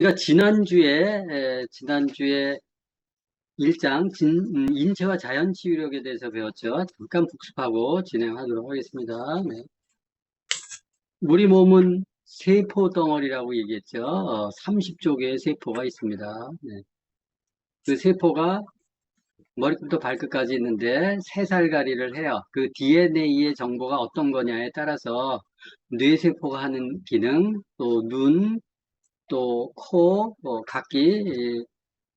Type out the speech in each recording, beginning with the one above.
우리가 지난주에 1장 인체와 자연치유력에 대해서 배웠죠. 잠깐 복습하고 진행하도록 하겠습니다. 네. 우리 몸은 세포 덩어리라고 얘기했죠. 30조 개의 세포가 있습니다. 네. 그 세포가 머리부터 발끝까지 있는데 세살가리를 해요. 그 DNA의 정보가 어떤 거냐에 따라서 뇌세포가 하는 기능, 또 눈, 또 코, 각기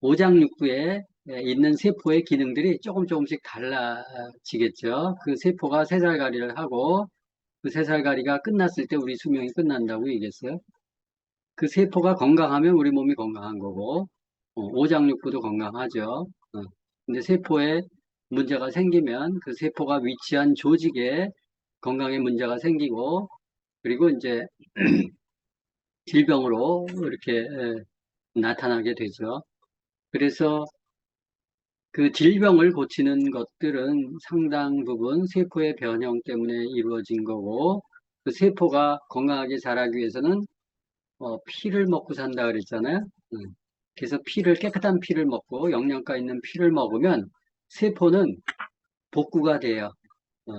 오장육부에 있는 세포의 기능들이 조금씩 달라지겠죠. 그 세포가 세살가리를 하고 그 세살가리가 끝났을 때 우리 수명이 끝난다고 얘기했어요. 그 세포가 건강하면 우리 몸이 건강한 거고 오장육부도 건강하죠. 근데 세포에 문제가 생기면 그 세포가 위치한 조직에 건강에 문제가 생기고 그리고 이제 질병으로 이렇게 나타나게 되죠. 그래서 그 질병을 고치는 것들은 상당 부분 세포의 변형 때문에 이루어진 거고, 그 세포가 건강하게 자라기 위해서는 피를 먹고 산다 그랬잖아요. 그래서 깨끗한 피를 먹고 영양가 있는 피를 먹으면 세포는 복구가 돼요. 어,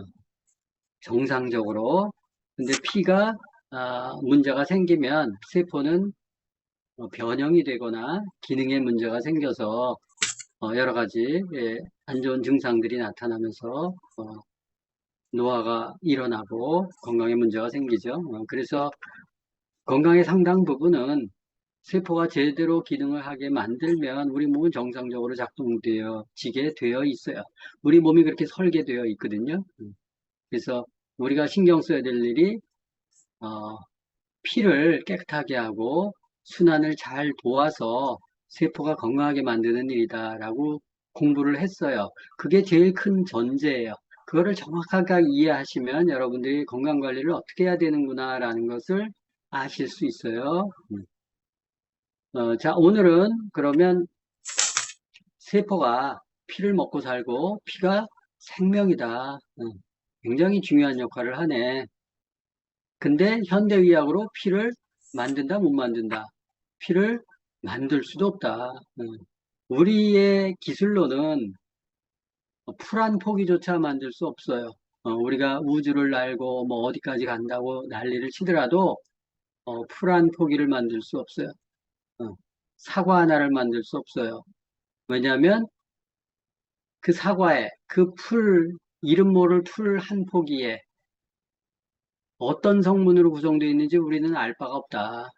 정상적으로. 근데 피가 문제가 생기면 세포는 변형이 되거나 기능에 문제가 생겨서 여러 가지 안 좋은 증상들이 나타나면서 노화가 일어나고 건강에 문제가 생기죠. 그래서 건강의 상당 부분은 세포가 제대로 기능을 하게 만들면 우리 몸은 정상적으로 작동되어지게 되어 있어요. 우리 몸이 그렇게 설계되어 있거든요. 그래서 우리가 신경 써야 될 일이 어, 피를 깨끗하게 하고 순환을 잘 도와서 세포가 건강하게 만드는 일이다라고 공부를 했어요. 그게 제일 큰 전제예요. 그거를 정확하게 이해하시면 여러분들이 건강 관리를 어떻게 해야 되는구나라는 것을 아실 수 있어요. 자, 오늘은 그러면 세포가 피를 먹고 살고 피가 생명이다. 굉장히 중요한 역할을 하네. 근데 현대의학으로 피를 만든다, 못 만든다. 피를 만들 수도 없다. 우리의 기술로는 풀 한 포기조차 만들 수 없어요. 우리가 우주를 날고 뭐 어디까지 간다고 난리를 치더라도 풀 한 포기를 만들 수 없어요. 어, 사과 하나를 만들 수 없어요. 왜냐하면 그 사과에 그 이름 모를 풀 한 포기에 어떤 성분으로 구성되어 있는지 우리는 알 바가 없다.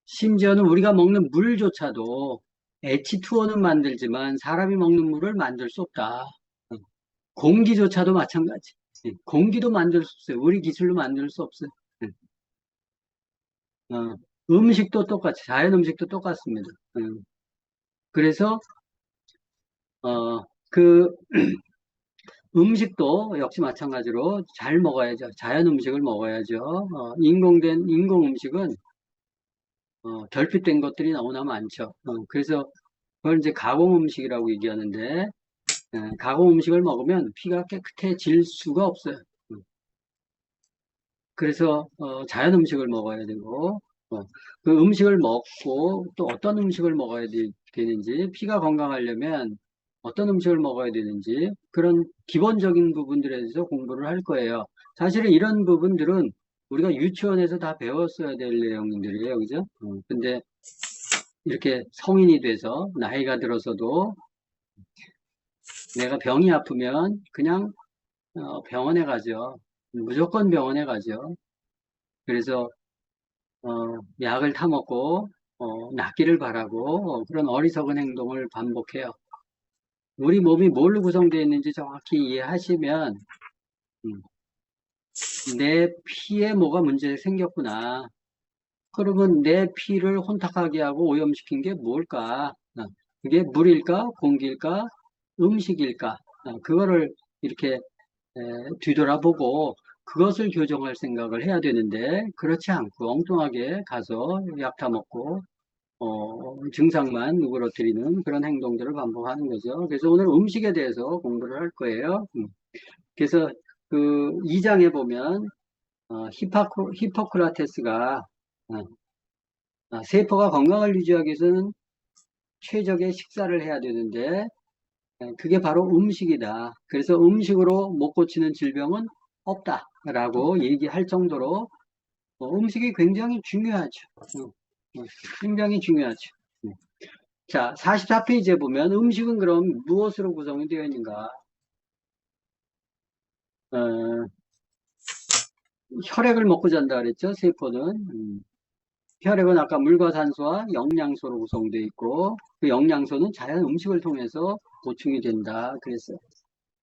심지어는 우리가 먹는 물조차도 H2O는 만들지만 사람이 먹는 물을 만들 수 없다. 공기조차도 마찬가지. 공기도 만들 수 없어요. 우리 기술로 만들 수 없어요. 어, 음식도 똑같이, 자연 음식도 똑같습니다. 그래서, 그 음식도 역시 마찬가지로 잘 먹어야죠. 자연 음식을 먹어야죠. 인공 음식은 결핍된 것들이 너무나 많죠. 그래서 그걸 이제 가공 음식이라고 얘기하는데, 가공 음식을 먹으면 피가 깨끗해질 수가 없어요. 그래서 자연 음식을 먹어야 되고 그 음식을 먹고 또 어떤 음식을 먹어야 되는지 피가 건강하려면 어떤 음식을 먹어야 되는지 그런 기본적인 부분들에 대해서 공부를 할 거예요. 사실은 이런 부분들은 우리가 유치원에서 다 배웠어야 될 내용들이에요. 그죠? 근데 이렇게 성인이 돼서 나이가 들어서도 내가 병이 아프면 그냥 병원에 가죠. 무조건 병원에 가죠. 그래서 약을 타먹고 낫기를 바라고 그런 어리석은 행동을 반복해요. 우리 몸이 뭘로 구성되어 있는지 정확히 이해하시면 음, 내 피에 뭐가 문제 생겼구나. 그러면 내 피를 혼탁하게 하고 오염시킨 게 뭘까? 그게 물일까? 공기일까? 음식일까? 그거를 이렇게 뒤돌아보고 그것을 교정할 생각을 해야 되는데 그렇지 않고 엉뚱하게 가서 약 타먹고 증상만 누그러뜨리는 그런 행동들을 반복하는 거죠. 그래서 오늘 음식에 대해서 공부를 할 거예요. 그래서 그 2장에 보면 히포크라테스가 세포가 건강을 유지하기 위해서는 최적의 식사를 해야 되는데, 그게 바로 음식이다. 그래서 음식으로 못 고치는 질병은 없다라고 얘기할 정도로 음식이 굉장히 중요하죠. 굉장히 중요하죠. 자, 44페이지에 보면 음식은 그럼 무엇으로 구성이 되어 있는가? 어, 혈액을 먹고 잔다 그랬죠, 세포는. 혈액은 아까 물과 산소와 영양소로 구성되어 있고, 그 영양소는 자연 음식을 통해서 보충이 된다. 그랬어요.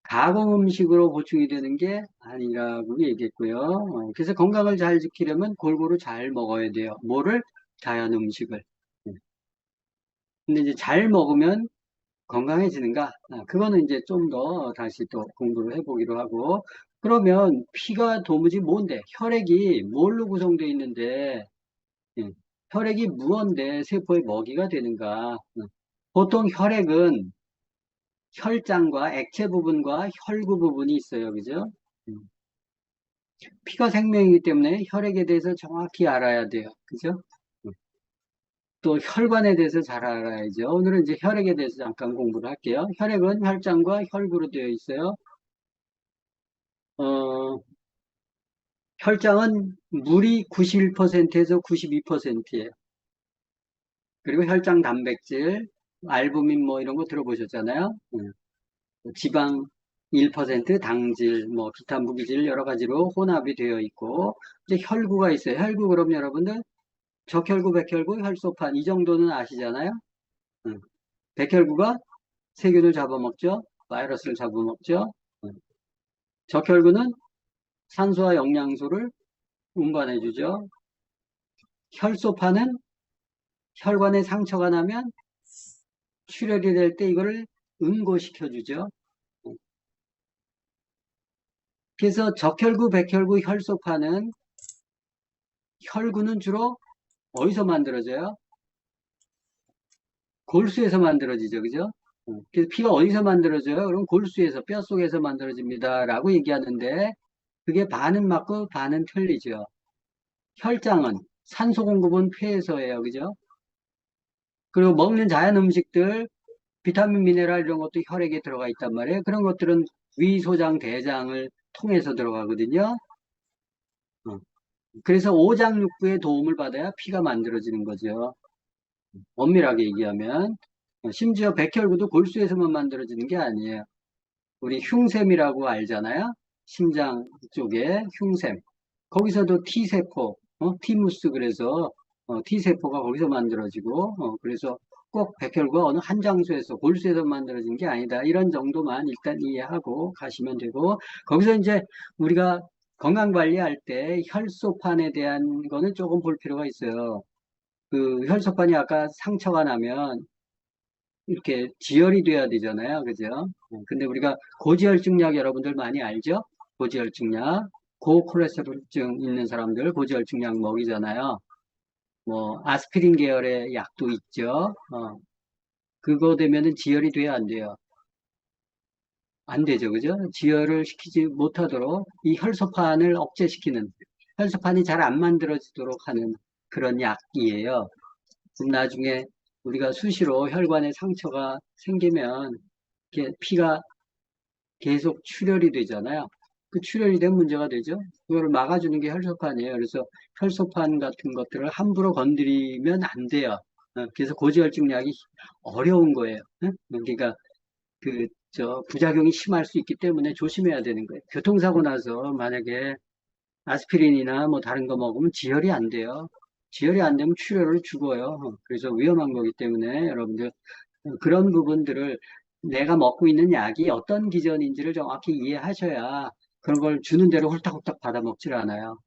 가공 음식으로 보충이 되는 게 아니라고 얘기했고요. 그래서 건강을 잘 지키려면 골고루 잘 먹어야 돼요. 뭐를? 자연 음식을. 근데 이제 잘 먹으면 건강해지는가? 그거는 이제 좀 더 다시 또 공부를 해보기로 하고. 그러면 피가 도무지 뭔데? 혈액이 뭘로 구성되어 있는데, 예, 혈액이 무언데 세포의 먹이가 되는가? 보통 혈액은 혈장과 액체 부분과 혈구 부분이 있어요. 그죠? 음, 피가 생명이기 때문에 혈액에 대해서 정확히 알아야 돼요. 그죠? 음, 또 혈관에 대해서 잘 알아야죠. 오늘은 이제 혈액에 대해서 잠깐 공부를 할게요. 혈액은 혈장과 혈구로 되어 있어요. 어, 혈장은 물이 91%에서 92%예요. 그리고 혈장 단백질, 알부민 뭐 이런 거 들어보셨잖아요. 지방 1%, 당질, 뭐 기타 무기질 여러 가지로 혼합이 되어 있고 이제 혈구가 있어요. 혈구 그럼 여러분들 적혈구, 백혈구, 혈소판 이 정도는 아시잖아요. 응. 백혈구가 세균을 잡아먹죠. 바이러스를 잡아먹죠. 응. 적혈구는 산소와 영양소를 운반해주죠. 혈소판은 혈관에 상처가 나면 출혈이 될 때 이거를 응고시켜주죠. 그래서 적혈구, 백혈구, 혈소판은 혈구는 주로 어디서 만들어져요? 골수에서 만들어지죠. 그죠? 그래서 피가 어디서 만들어져요? 그럼 골수에서, 뼛속에서 만들어집니다. 라고 얘기하는데 그게 반은 맞고 반은 틀리죠. 혈장은 산소 공급은 폐에서 해요. 그죠? 그리고 먹는 자연 음식들, 비타민, 미네랄 이런 것도 혈액에 들어가 있단 말이에요. 그런 것들은 위, 소장, 대장을 통해서 들어가거든요. 어. 그래서 오장육부의 도움을 받아야 피가 만들어지는 거죠. 엄밀하게 얘기하면. 심지어 백혈구도 골수에서만 만들어지는 게 아니에요. 우리 흉샘이라고 알잖아요. 심장 쪽에 흉샘. 거기서도 T세포, 티무스 그래서 T세포가 거기서 만들어지고 그래서 꼭 백혈구가 어느 한 장소에서 골수에서 만들어진 게 아니다. 이런 정도만 일단 이해하고 가시면 되고 거기서 이제 우리가 건강 관리할 때 혈소판에 대한 거는 조금 볼 필요가 있어요. 그 혈소판이 아까 상처가 나면 이렇게 지혈이 돼야 되잖아요. 그죠? 근데 우리가 고지혈증 약 여러분들 많이 알죠? 고지혈증 약, 고콜레스테롤증 있는 사람들 고지혈증 약 먹이잖아요. 뭐 아스피린 계열의 약도 있죠. 그거 되면은 지혈이 돼야 안 돼요. 안 되죠. 그죠? 지혈을 시키지 못하도록 이 혈소판을 억제시키는 혈소판이 잘 안 만들어지도록 하는 그런 약이에요. 그럼 나중에 우리가 수시로 혈관에 상처가 생기면 이렇게 피가 계속 출혈이 되잖아요. 그 출혈이 되면 문제가 되죠. 그거를 막아주는 게 혈소판이에요. 그래서 혈소판 같은 것들을 함부로 건드리면 안 돼요. 그래서 고지혈증 약이 어려운 거예요. 그러니까 부작용이 심할 수 있기 때문에 조심해야 되는 거예요. 교통사고 나서 만약에 아스피린이나 뭐 다른 거 먹으면 지혈이 안 돼요. 지혈이 안 되면 출혈을 죽어요. 그래서 위험한 거기 때문에 여러분들 그런 부분들을 내가 먹고 있는 약이 어떤 기전인지를 정확히 이해하셔야 그런 걸 주는 대로 홀딱홀딱 받아 먹질 않아요.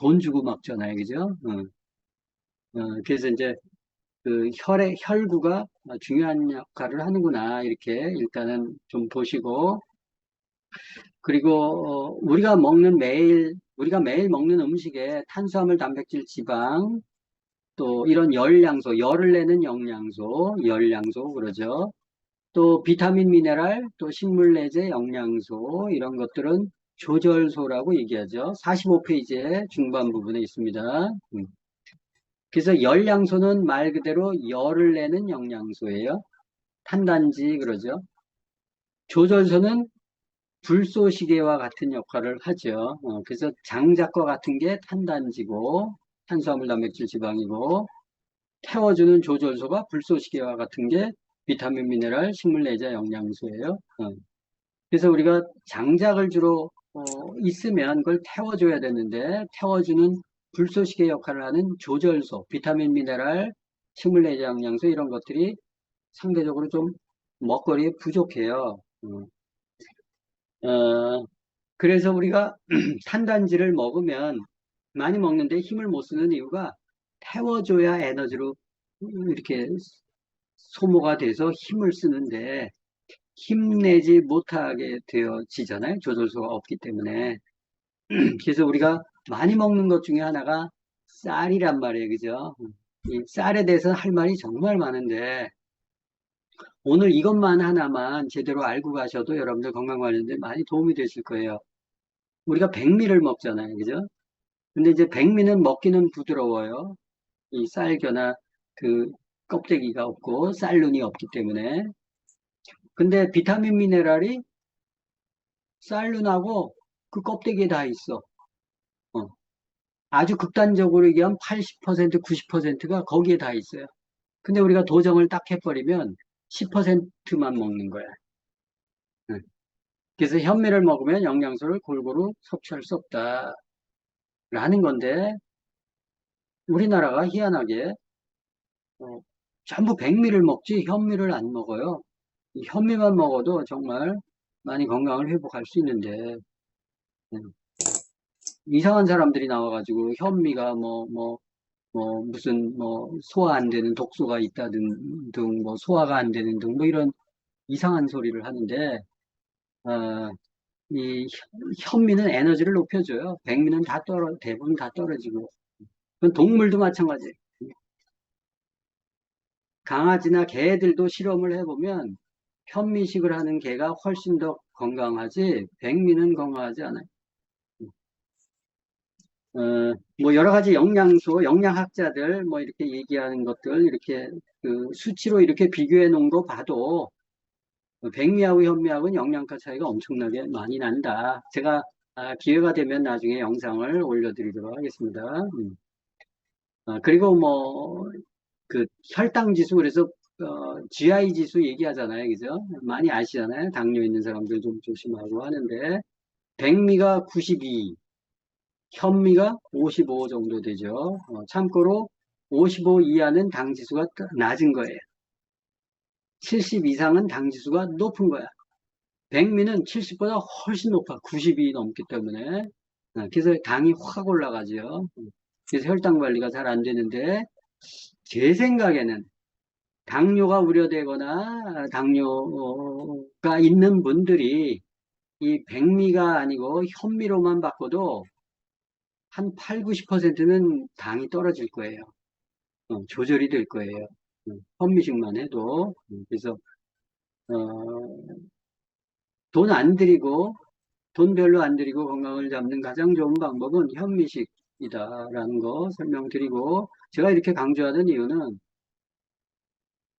돈 주고 먹잖아요. 그죠? 그래서 이제 혈구가 중요한 역할을 하는구나. 이렇게 일단은 좀 보시고. 그리고, 우리가 매일 먹는 음식에 탄수화물, 단백질, 지방, 또 이런 열량소, 열을 내는 영양소, 열량소, 그러죠. 또 비타민, 미네랄, 또 식물 내재 영양소 이런 것들은 조절소라고 얘기하죠. 45페이지의 중반 부분에 있습니다. 그래서 열량소는 말 그대로 열을 내는 영양소예요. 탄단지 그러죠. 조절소는 불쏘시개와 같은 역할을 하죠. 그래서 장작과 같은 게 탄단지고 탄수화물, 단백질, 지방이고 태워주는 조절소가 불쏘시개와 같은 게 비타민, 미네랄, 식물내자 영양소예요. 그래서 우리가 장작을 주로 있으면 그걸 태워줘야 되는데 태워주는 불쏘시개 역할을 하는 조절소, 비타민, 미네랄, 식물내자 영양소 이런 것들이 상대적으로 좀 먹거리에 부족해요. 어, 그래서 우리가 탄단지를 먹으면 많이 먹는데 힘을 못 쓰는 이유가 태워줘야 에너지로 이렇게 소모가 돼서 힘을 쓰는데 힘내지 못하게 되어지잖아요. 조절소가 없기 때문에. 그래서 우리가 많이 먹는 것 중에 하나가 쌀이란 말이에요. 그죠? 이 쌀에 대해서 할 말이 정말 많은데 오늘 이것만 하나만 제대로 알고 가셔도 여러분들 건강 관련돼 많이 도움이 되실 거예요. 우리가 백미를 먹잖아요. 그죠? 근데 이제 백미는 먹기는 부드러워요. 이 쌀겨나 그 껍데기가 없고 쌀눈이 없기 때문에. 근데 비타민 미네랄이 쌀눈하고 그 껍데기에 다 있어. 어. 아주 극단적으로 얘기하면 80%, 90%가 거기에 다 있어요. 근데 우리가 도정을 딱 해버리면 10%만 먹는 거야. 응. 그래서 현미를 먹으면 영양소를 골고루 섭취할 수 없다라는 건데 우리나라가 희한하게 어, 전부 백미를 먹지 현미를 안 먹어요. 이 현미만 먹어도 정말 많이 건강을 회복할 수 있는데 음, 이상한 사람들이 나와가지고 현미가 무슨 소화 안 되는 독소가 있다든 등 뭐 소화가 안 되는 등 뭐 이런 이상한 소리를 하는데 어, 이 현미는 에너지를 높여줘요. 백미는 대부분 다 떨어지고 그건 동물도 마찬가지. 강아지나 개들도 실험을 해보면 현미식을 하는 개가 훨씬 더 건강하지 백미는 건강하지 않아요. 뭐 여러 가지 영양소, 영양학자들 뭐 이렇게 얘기하는 것들 이렇게 그 수치로 이렇게 비교해 놓은 거 봐도 백미하고 현미하고는 영양가 차이가 엄청나게 많이 난다. 제가 기회가 되면 나중에 영상을 올려드리도록 하겠습니다. 그리고 뭐 그 혈당 지수 그래서 GI 지수 얘기하잖아요, 그죠? 많이 아시잖아요. 당뇨 있는 사람들 좀 조심하고 하는데 백미가 92, 현미가 55 정도 되죠. 참고로 55 이하는 당 지수가 낮은 거예요. 70 이상은 당 지수가 높은 거야. 백미는 70보다 훨씬 높아. 90이 넘기 때문에. 그래서 당이 확 올라가죠. 그래서 혈당 관리가 잘 안 되는데 제 생각에는 당뇨가 우려되거나 당뇨가 있는 분들이 이 백미가 아니고 현미로만 바꿔도 한 8, 90%는 당이 떨어질 거예요. 조절이 될 거예요. 현미식만 해도. 그래서 어, 돈 안 들이고 돈 별로 안 들이고 건강을 잡는 가장 좋은 방법은 현미식이다라는 거 설명드리고 제가 이렇게 강조하는 이유는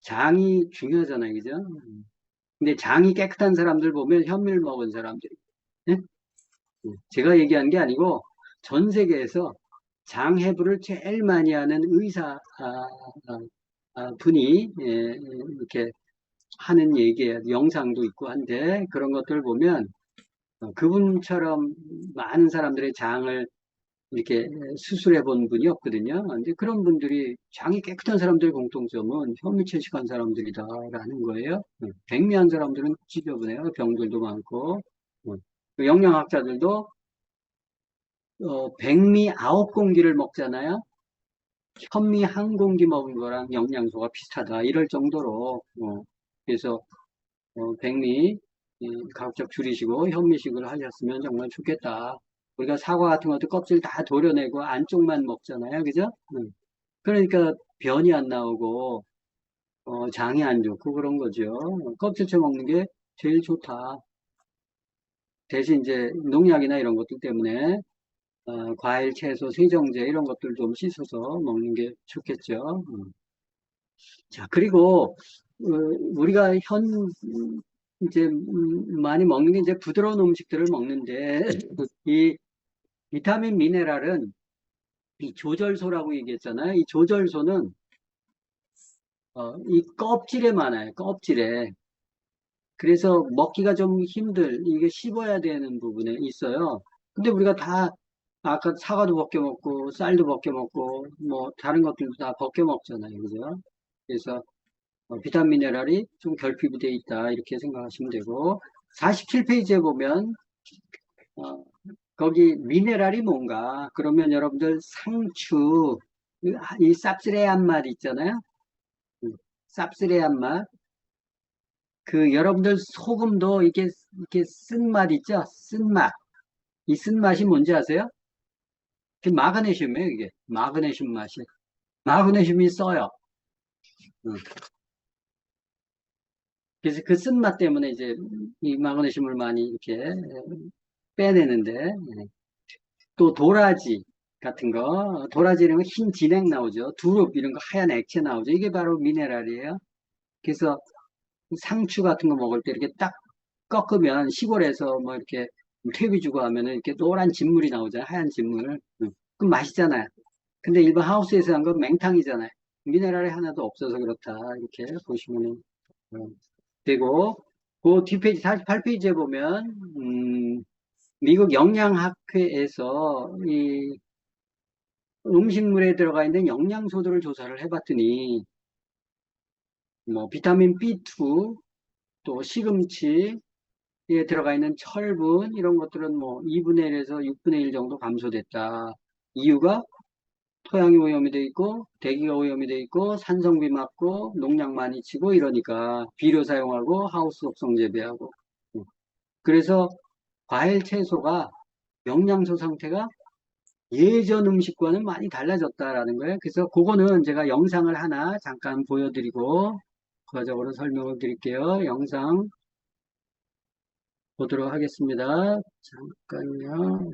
장이 중요하잖아요. 그죠? 근데 장이 깨끗한 사람들 보면 현미를 먹은 사람들이 예? 제가 얘기한 게 아니고 전 세계에서 장해부를 제일 많이 하는 의사 분이 이렇게 하는 얘기에 영상도 있고 한데 그런 것들 보면 그분처럼 많은 사람들의 장을 이렇게 수술해 본 분이 없거든요. 근데 그런 분들이 장이 깨끗한 사람들의 공통점은 현미채식한 사람들이다라는 거예요. 백미한 사람들은 지저분해요. 병들도 많고. 그 영양학자들도 백미 9공기를 먹잖아요. 현미 한 공기 먹은 거랑 영양소가 비슷하다. 이럴 정도로 그래서 백미 가급적 줄이시고 현미식을 하셨으면 정말 좋겠다. 우리가 사과 같은 것도 껍질 다 도려내고 안쪽만 먹잖아요. 그죠? 그러니까 변이 안 나오고 장이 안 좋고 그런 거죠. 껍질째 먹는 게 제일 좋다. 대신 이제 농약이나 이런 것들 때문에 과일, 채소, 세정제 이런 것들 좀 씻어서 먹는 게 좋겠죠. 자, 그리고 우리가 이제 많이 먹는 게 이제 부드러운 음식들을 먹는데 이 비타민 미네랄은 이 조절소라고 얘기했잖아요. 이 조절소는 이 껍질에 많아요. 껍질에. 그래서 먹기가 좀 이게 씹어야 되는 부분에 있어요. 근데 우리가 다 아까 사과도 벗겨 먹고 쌀도 벗겨 먹고 뭐 다른 것들도 다 벗겨 먹잖아요. 그죠? 그래서 비타민 미네랄이 좀 결핍이 돼 있다 이렇게 생각하시면 되고 47페이지에 보면 어, 거기 미네랄이 뭔가 그러면 여러분들 상추 이 쌉쓰레한 맛 있잖아요. 쌉쓰레한 맛 그 여러분들 소금도 이렇게 쓴맛 있죠? 쓴맛 이 쓴맛이 뭔지 아세요? 그 마그네슘이에요. 이게 마그네슘 맛이 마그네슘이 써요. 음. 그래서 그 쓴맛 때문에 이제 이 마그네슘을 많이 이렇게 빼내는데 또 도라지 같은 거 도라지 이런 거 흰 진액 나오죠. 두릅 이런 거 하얀 액체 나오죠. 이게 바로 미네랄이에요. 그래서 상추 같은 거 먹을 때 이렇게 딱 꺾으면 시골에서 뭐 이렇게 퇴비 주고 하면은 이렇게 노란 진물이 나오잖아요. 하얀 진물. 그럼 맛있잖아요. 근데 일반 하우스에서 한 건 맹탕이잖아요. 미네랄이 하나도 없어서 그렇다. 이렇게 보시면 되고, 그 뒷페이지 48페이지에 보면, 미국 영양학회에서 이 음식물에 들어가 있는 영양소들을 조사를 해봤더니, 뭐, 비타민 B2, 또 시금치에 들어가 있는 철분, 이런 것들은 뭐, 2분의 1에서 6분의 1 정도 감소됐다. 이유가 토양이 오염이 돼 있고, 대기가 오염이 돼 있고, 산성비 맞고, 농약 많이 치고 이러니까 비료 사용하고, 하우스 독성 재배하고. 그래서 과일, 채소가 영양소 상태가 예전 음식과는 많이 달라졌다라는 거예요. 그래서 그거는 제가 영상을 하나 잠깐 보여드리고 부가적으로 설명을 드릴게요. 영상 보도록 하겠습니다. 잠깐요.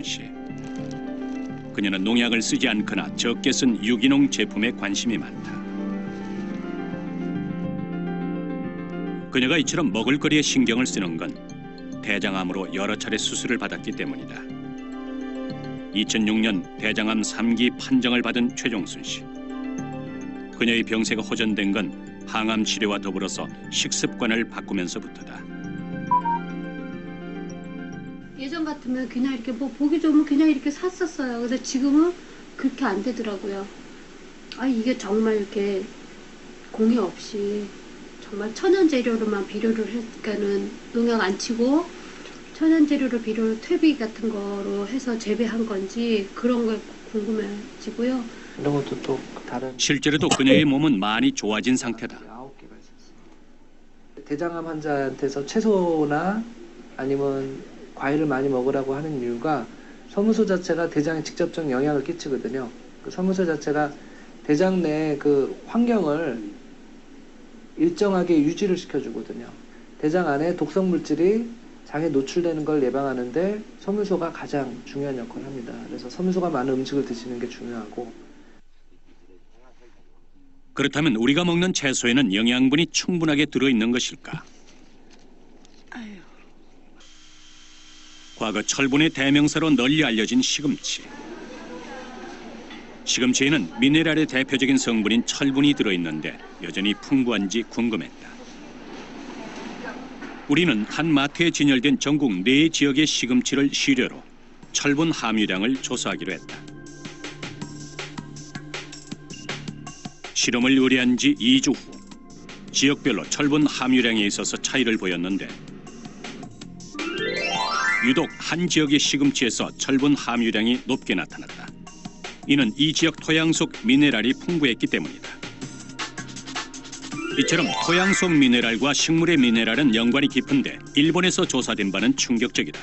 시. 그녀는 농약을 쓰지 않거나 적게 쓴 유기농 제품에 관심이 많다. 그녀가 이처럼 먹을거리에 신경을 쓰는 건 대장암으로 여러 차례 수술을 받았기 때문이다. 2006년 대장암 3기 판정을 받은 최종순 씨. 그녀의 병세가 호전된 건 항암 치료와 더불어서 식습관을 바꾸면서부터다. 예전 같으면 그냥 이렇게 뭐 보기 좋으면 그냥 이렇게 샀었어요. 근데 지금은 그렇게 안 되더라고요. 아, 이게 정말 이렇게 공해 없이 정말 천연 재료로만 비료를 했으니까는 농약 안 치고 천연 재료로 비료를 퇴비 같은 거로 해서 재배한 건지 그런 거 궁금해지고요. 이런 것도 또 다른 실제로도 그녀의 몸은 많이 좋아진 상태다. 9개가 있었어요. 대장암 환자한테서 채소나 아니면 과일을 많이 먹으라고 하는 이유가 섬유소 자체가 대장에 직접적 영향을 끼치거든요. 그 섬유소 자체가 대장 내 그 환경을 일정하게 유지를 시켜주거든요. 대장 안에 독성 물질이 장에 노출되는 걸 예방하는데 섬유소가 가장 중요한 역할을 합니다. 그래서 섬유소가 많은 음식을 드시는 게 중요하고. 그렇다면 우리가 먹는 채소에는 영양분이 충분하게 들어있는 것일까? 과거 철분의 대명사로 널리 알려진 시금치. 시금치에는 미네랄의 대표적인 성분인 철분이 들어있는데 여전히 풍부한지 궁금했다. 우리는 한 마트에 진열된 전국 4지역의 시금치를 시료로 철분 함유량을 조사하기로 했다. 실험을 의뢰한 지 2주 후 지역별로 철분 함유량에 있어서 차이를 보였는데 유독 한 지역의 시금치에서 철분 함유량이 높게 나타났다. 이는 이 지역 토양 속 미네랄이 풍부했기 때문이다. 이처럼 토양 속 미네랄과 식물의 미네랄은 연관이 깊은데 일본에서 조사된 바는 충격적이다.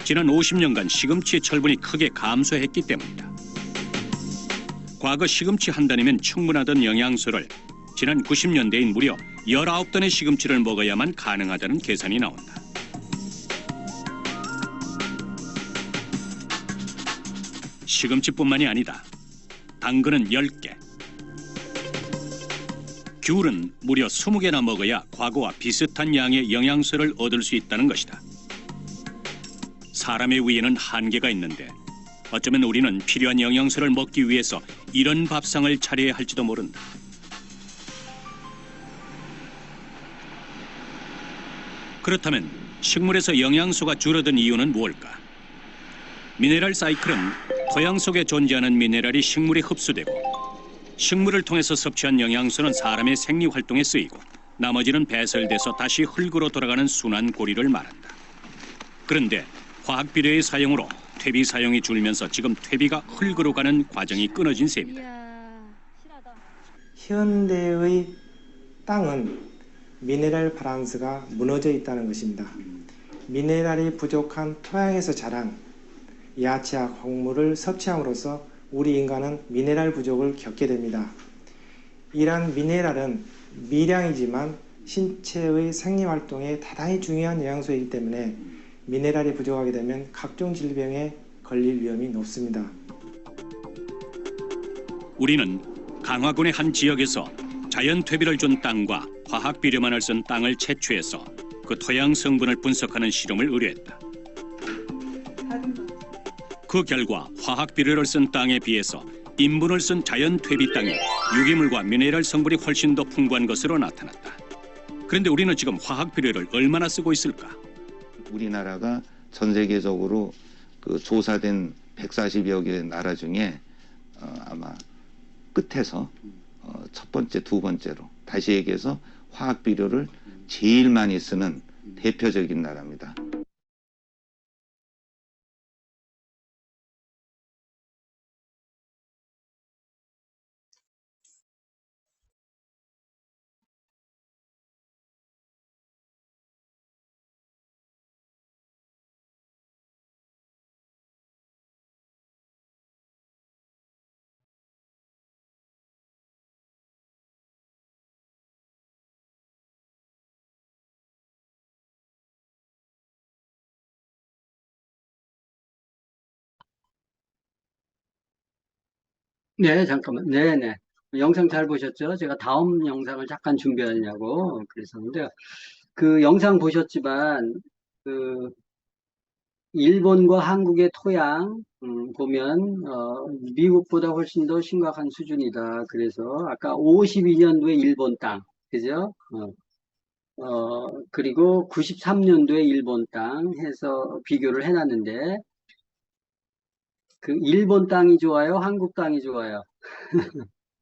지난 50년간 시금치의 철분이 크게 감소했기 때문이다. 과거 시금치 한 단이면 충분하던 영양소를 지난 90년대인 무려 19ton의 시금치를 먹어야만 가능하다는 계산이 나온다. 시금치뿐만이 아니다. 당근은 10개, 귤은 무려 20개나 먹어야 과거와 비슷한 양의 영양소를 얻을 수 있다는 것이다. 사람의 위에는 한계가 있는데 어쩌면 우리는 필요한 영양소를 먹기 위해서 이런 밥상을 차려야 할지도 모른다. 그렇다면 식물에서 영양소가 줄어든 이유는 무엇일까? 미네랄 사이클은 토양 속에 존재하는 미네랄이 식물에 흡수되고 식물을 통해서 섭취한 영양소는 사람의 생리 활동에 쓰이고 나머지는 배설돼서 다시 흙으로 돌아가는 순환 고리를 말한다. 그런데 화학 비료의 사용으로 퇴비 사용이 줄면서 지금 퇴비가 흙으로 가는 과정이 끊어진 셈이다. 이야, 실하다. 현대의 땅은 미네랄 밸런스가 무너져 있다는 것입니다. 미네랄이 부족한 토양에서 자란 야채와 곡물을 섭취함으로써 우리 인간은 미네랄 부족을 겪게 됩니다. 이러한 미네랄은 미량이지만 신체의 생리활동에 대단히 중요한 영양소이기 때문에 미네랄이 부족하게 되면 각종 질병에 걸릴 위험이 높습니다. 우리는 강화군의 한 지역에서 자연 퇴비를 준 땅과 화학 비료만을 쓴 땅을 채취해서 그 토양 성분을 분석하는 실험을 의뢰했다. 그 결과 화학 비료를 쓴 땅에 비해서 인분을 쓴 자연 퇴비 땅이 유기물과 미네랄 성분이 훨씬 더 풍부한 것으로 나타났다. 그런데 우리는 지금 화학 비료를 얼마나 쓰고 있을까? 우리나라가 전 세계적으로 그 조사된 140여 개 나라 중에 아마 끝에서 첫 번째, 두 번째로 다시 얘기해서 화학 비료를 제일 많이 쓰는 대표적인 나라입니다. 네, 잠깐만. 네네. 영상 잘 보셨죠? 제가 다음 영상을 잠깐 준비하려고 그랬었는데요. 그 영상 보셨지만, 그, 일본과 한국의 토양, 보면, 미국보다 훨씬 더 심각한 수준이다. 그래서 아까 52년도에 일본 땅, 그죠? 그리고 93년도에 일본 땅 해서 비교를 해놨는데, 그 일본 땅이 좋아요? 한국 땅이 좋아요?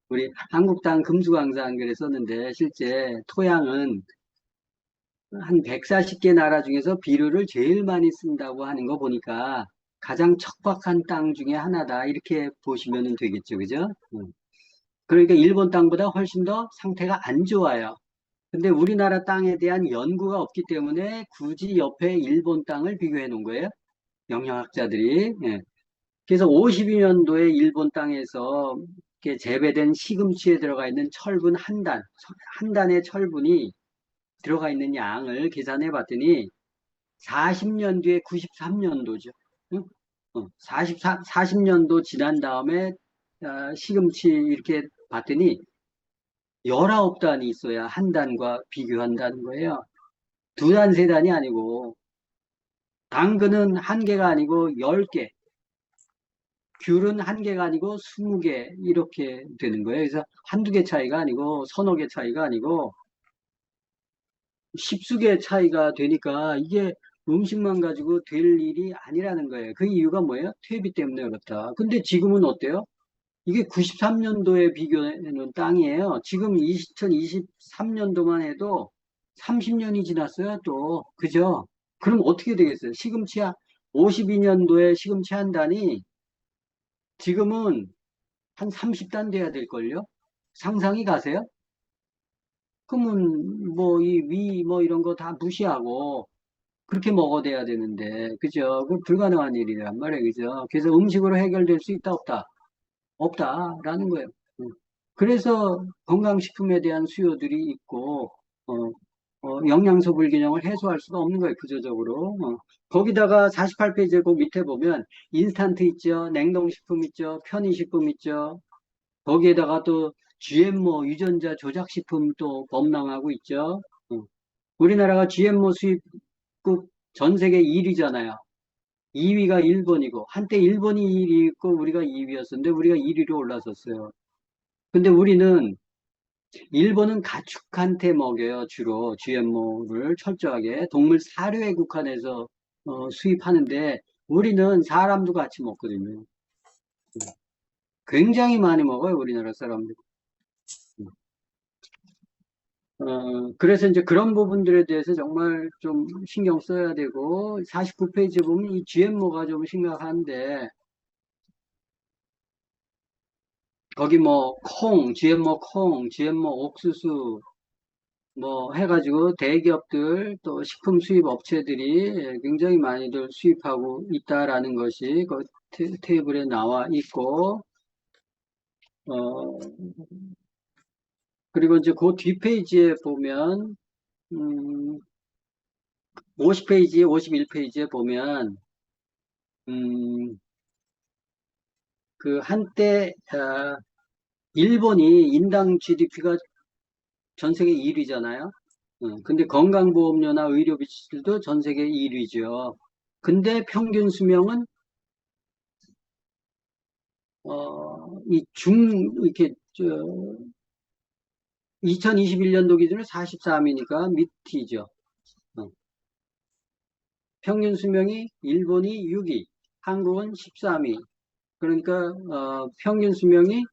우리 한국 땅 금수강산 그랬었는데, 실제 토양은 한 140개 나라 중에서 비료를 제일 많이 쓴다고 하는 거 보니까 가장 척박한 땅 중에 하나다. 이렇게 보시면 되겠죠. 그죠? 그러니까 일본 땅보다 훨씬 더 상태가 안 좋아요. 근데 우리나라 땅에 대한 연구가 없기 때문에 굳이 옆에 일본 땅을 비교해 놓은 거예요. 영양학자들이. 예. 그래서 52년도에 일본 땅에서 이렇게 재배된 시금치에 들어가 있는 철분 한 단의 철분이 들어가 있는 양을 계산해 봤더니 40년 뒤에 93년도죠. 40년도 지난 다음에 시금치 이렇게 봤더니 19단이 있어야 한 단과 비교한다는 거예요. 두 단, 세 단이 아니고 당근은 한 개가 아니고 10개, 귤은 한 개가 아니고 20개 이렇게 되는 거예요. 그래서 한두 개 차이가 아니고 서너 개 차이가 아니고 십수개 차이가 되니까 이게 음식만 가지고 될 일이 아니라는 거예요. 그 이유가 뭐예요? 퇴비 때문에 그렇다. 근데 지금은 어때요? 이게 93년도에 비교해놓은 땅이에요. 지금 2023년도만 해도 30년이 지났어요, 또. 그죠? 그럼 어떻게 되겠어요? 시금치 52년도에 시금치 한 단이 지금은 한 30단 돼야 될걸요? 상상이 가세요? 그러면 뭐 이 위 뭐 이런 거 다 무시하고 그렇게 먹어대야 되는데, 그죠? 그 불가능한 일이란 말이에요, 그죠? 그래서 음식으로 해결될 수 있다, 없다? 없다라는 거예요. 그래서 건강식품에 대한 수요들이 있고, 어, 영양소 불균형을 해소할 수가 없는 거예요, 구조적으로. 거기다가 48페이지 그 밑에 보면 인스턴트 있죠, 냉동식품 있죠, 편의식품 있죠. 거기에다가 또 GMO 유전자 조작식품 또 범람하고 있죠. 우리나라가 GMO 수입국 전 세계 1위잖아요. 2위가 일본이고, 한때 일본이 1위 있고 우리가 2위였었는데 우리가 1위로 올라섰어요. 근데 우리는 일본은 가축한테 먹여요, 주로 GMO를 철저하게 동물 사료에 국한해서 수입하는데 우리는 사람도 같이 먹거든요. 굉장히 많이 먹어요, 우리나라 사람들. 그래서 이제 그런 부분들에 대해서 정말 좀 신경 써야 되고, 49페이지 보면 이 GMO가 좀 심각한데, 거기 뭐, GMO 콩, GMO 옥수수, 뭐 해가지고 대기업들 또 식품 수입 업체들이 굉장히 많이들 수입하고 있다라는 것이 그 테이블에 나와 있고, 어, 그리고 이제 그 뒷페이지에 보면, 50페이지, 51페이지에 보면, 음, 그 한때, 일본이 인당 GDP가 전 세계 1위잖아요. 근데 건강보험료나 의료비 지출도 전 세계 1위죠. 근데 평균 수명은 이렇게 2021년도 기준으로 43이니까 밑이죠. 평균 수명이 일본이 6위, 한국은 13위. 그러니까 평균 수명이